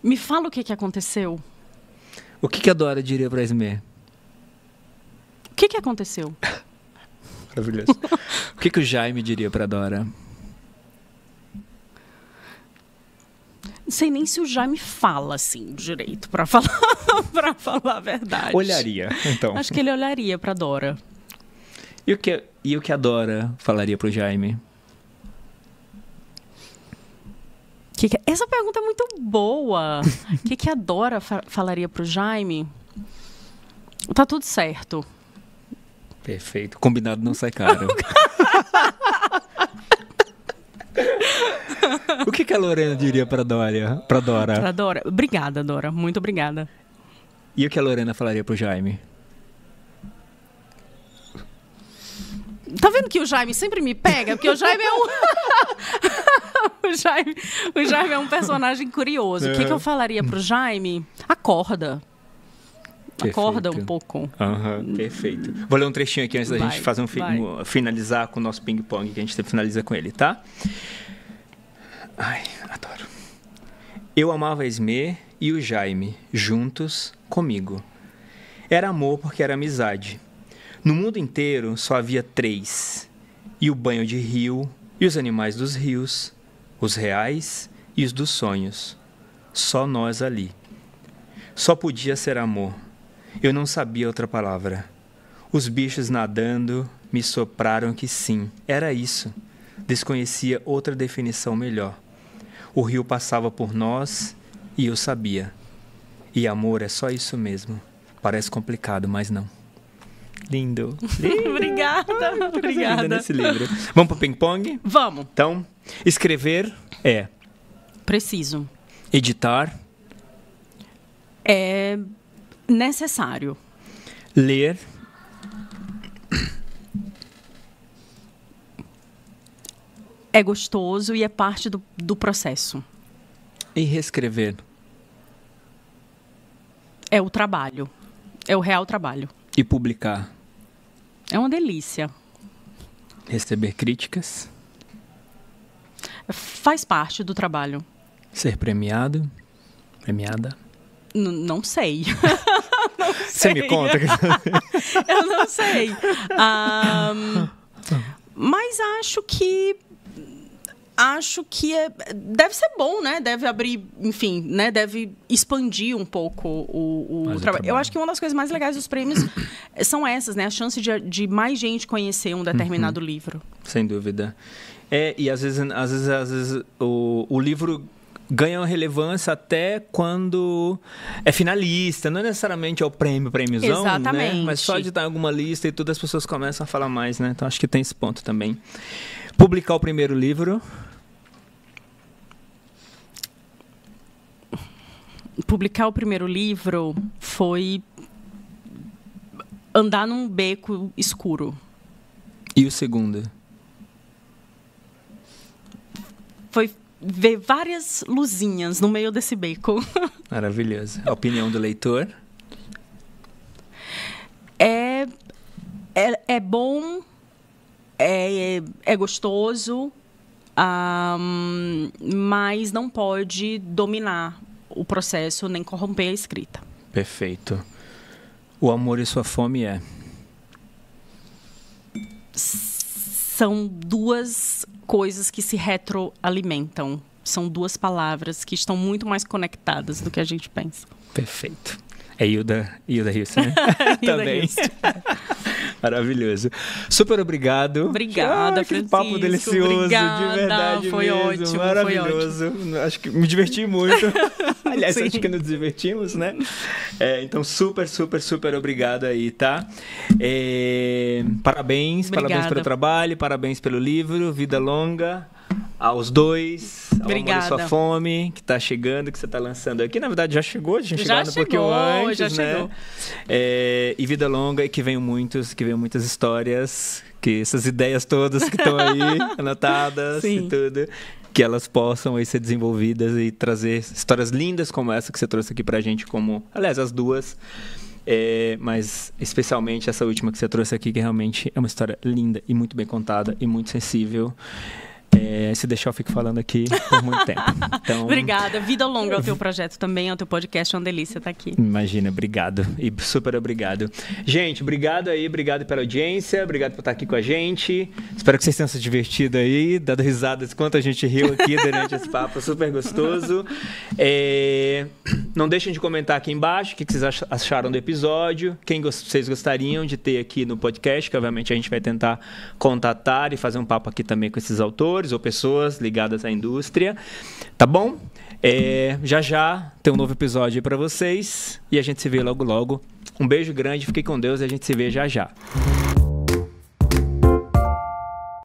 Speaker 2: Me fala o que aconteceu.
Speaker 1: O que a Dora diria pra Esmê?
Speaker 2: O que aconteceu?
Speaker 1: Maravilhoso. O que o Jaime diria pra Dora?
Speaker 2: Não sei nem se o Jaime fala assim direito, pra falar a verdade.
Speaker 1: Olharia, então.
Speaker 2: Acho que ele olharia pra Dora.
Speaker 1: E o que a Dora falaria pro Jaime?
Speaker 2: Essa pergunta é muito boa. O que a Dora falaria pro Jaime? Tá tudo certo.
Speaker 1: Perfeito. Combinado não sai caro. O que a Lorena diria pra Dora? Pra
Speaker 2: Dora. Obrigada, Dora. Muito obrigada.
Speaker 1: E o que a Lorena falaria pro Jaime?
Speaker 2: Tá vendo que o Jaime sempre me pega? Porque o Jaime é o Jaime é um personagem curioso. O que eu falaria pro Jaime? Acorda.
Speaker 1: Perfeito.
Speaker 2: Acorda um pouco.
Speaker 1: Perfeito. Vou ler um trechinho aqui antes da gente fazer finalizar com o nosso ping-pong, que a gente sempre finaliza com ele, tá? Ai, adoro. Eu amava a Esmê e o Jaime, juntos, comigo. Era amor porque era amizade. No mundo inteiro só havia 3. E o banho de rio, e os animais dos rios, os reais e os dos sonhos. Só nós ali. Só podia ser amor. Eu não sabia outra palavra. Os bichos nadando me sopraram que sim, era isso. Desconhecia outra definição melhor. O rio passava por nós e eu sabia. E amor é só isso mesmo. Parece complicado, mas não. Lindo.
Speaker 2: Obrigada. Obrigada.
Speaker 1: Nesse livro. Vamos pro ping-pong?
Speaker 2: Vamos.
Speaker 1: Então, escrever é...
Speaker 2: Preciso.
Speaker 1: Editar.
Speaker 2: É necessário.
Speaker 1: Ler.
Speaker 2: É gostoso e é parte do processo.
Speaker 1: E reescrever.
Speaker 2: É o trabalho. É o real trabalho.
Speaker 1: E publicar.
Speaker 2: É uma delícia.
Speaker 1: Receber críticas.
Speaker 2: Faz parte do trabalho.
Speaker 1: Ser premiado. Premiada.
Speaker 2: Não sei.
Speaker 1: Você me conta?
Speaker 2: Eu não sei. Mas acho que deve ser bom, né? Deve abrir, enfim, né? Deve expandir um pouco o trabalho. Eu acho que uma das coisas mais legais dos prêmios são essas, né? A chance de mais gente conhecer um determinado livro.
Speaker 1: Sem dúvida. E às vezes o livro ganha uma relevância até quando é finalista, não necessariamente é o prêmiozão,
Speaker 2: exatamente,
Speaker 1: né? Mas só de estar em alguma lista e tudo, as pessoas começam a falar mais, né? Então acho que tem esse ponto também. Publicar o primeiro livro.
Speaker 2: Publicar o primeiro livro foi andar num beco escuro.
Speaker 1: E o segundo?
Speaker 2: Foi ver várias luzinhas no meio desse beco.
Speaker 1: Maravilhoso. A opinião do leitor?
Speaker 2: É bom, é gostoso, mas não pode dominar o processo nem corromper a escrita.
Speaker 1: Perfeito. O amor e sua fome é?
Speaker 2: São duas coisas que se retroalimentam. São duas palavras que estão muito mais conectadas do que a gente pensa.
Speaker 1: Perfeito. É Hilda Hilson, né? Também. Maravilhoso. Super obrigado.
Speaker 2: Obrigada,
Speaker 1: que papo delicioso,
Speaker 2: obrigada.
Speaker 1: De verdade
Speaker 2: foi
Speaker 1: mesmo.
Speaker 2: Ótimo,
Speaker 1: maravilhoso.
Speaker 2: Foi ótimo.
Speaker 1: Acho que me diverti muito. Aliás,
Speaker 2: Sim.
Speaker 1: acho que nos divertimos, né? Então, super obrigado aí, tá? Parabéns pelo trabalho, parabéns pelo livro, vida longa aos dois, ao Amor e Sua Fome, que tá chegando, que você tá lançando aqui. Na verdade, já chegou, a gente chegou um pouquinho antes,
Speaker 2: já
Speaker 1: né?
Speaker 2: chegou.
Speaker 1: E vida longa, e que venham muitas histórias, que essas ideias todas que estão aí anotadas
Speaker 2: Sim.
Speaker 1: e tudo, que elas possam aí ser desenvolvidas e trazer histórias lindas como essa que você trouxe aqui pra gente, como, aliás, as duas. Mas especialmente essa última que você trouxe aqui, que realmente é uma história linda e muito bem contada e muito sensível. Se deixar, eu fico falando aqui por muito tempo. Então,
Speaker 2: obrigada. Vida longa ao teu projeto também, ao teu podcast. É uma delícia estar aqui.
Speaker 1: Imagina, obrigado. E super obrigado. Gente, obrigado pela audiência, obrigado por estar aqui com a gente. Espero que vocês tenham se divertido aí, dado risadas quanto a gente riu aqui durante esse papo super gostoso. Não deixem de comentar aqui embaixo o que vocês acharam do episódio, quem vocês gostariam de ter aqui no podcast, que obviamente a gente vai tentar contatar e fazer um papo aqui também com esses autores ou pessoas ligadas à indústria, tá bom? Já tem um novo episódio aí pra vocês e a gente se vê logo. Um beijo grande, fiquem com Deus e a gente se vê já.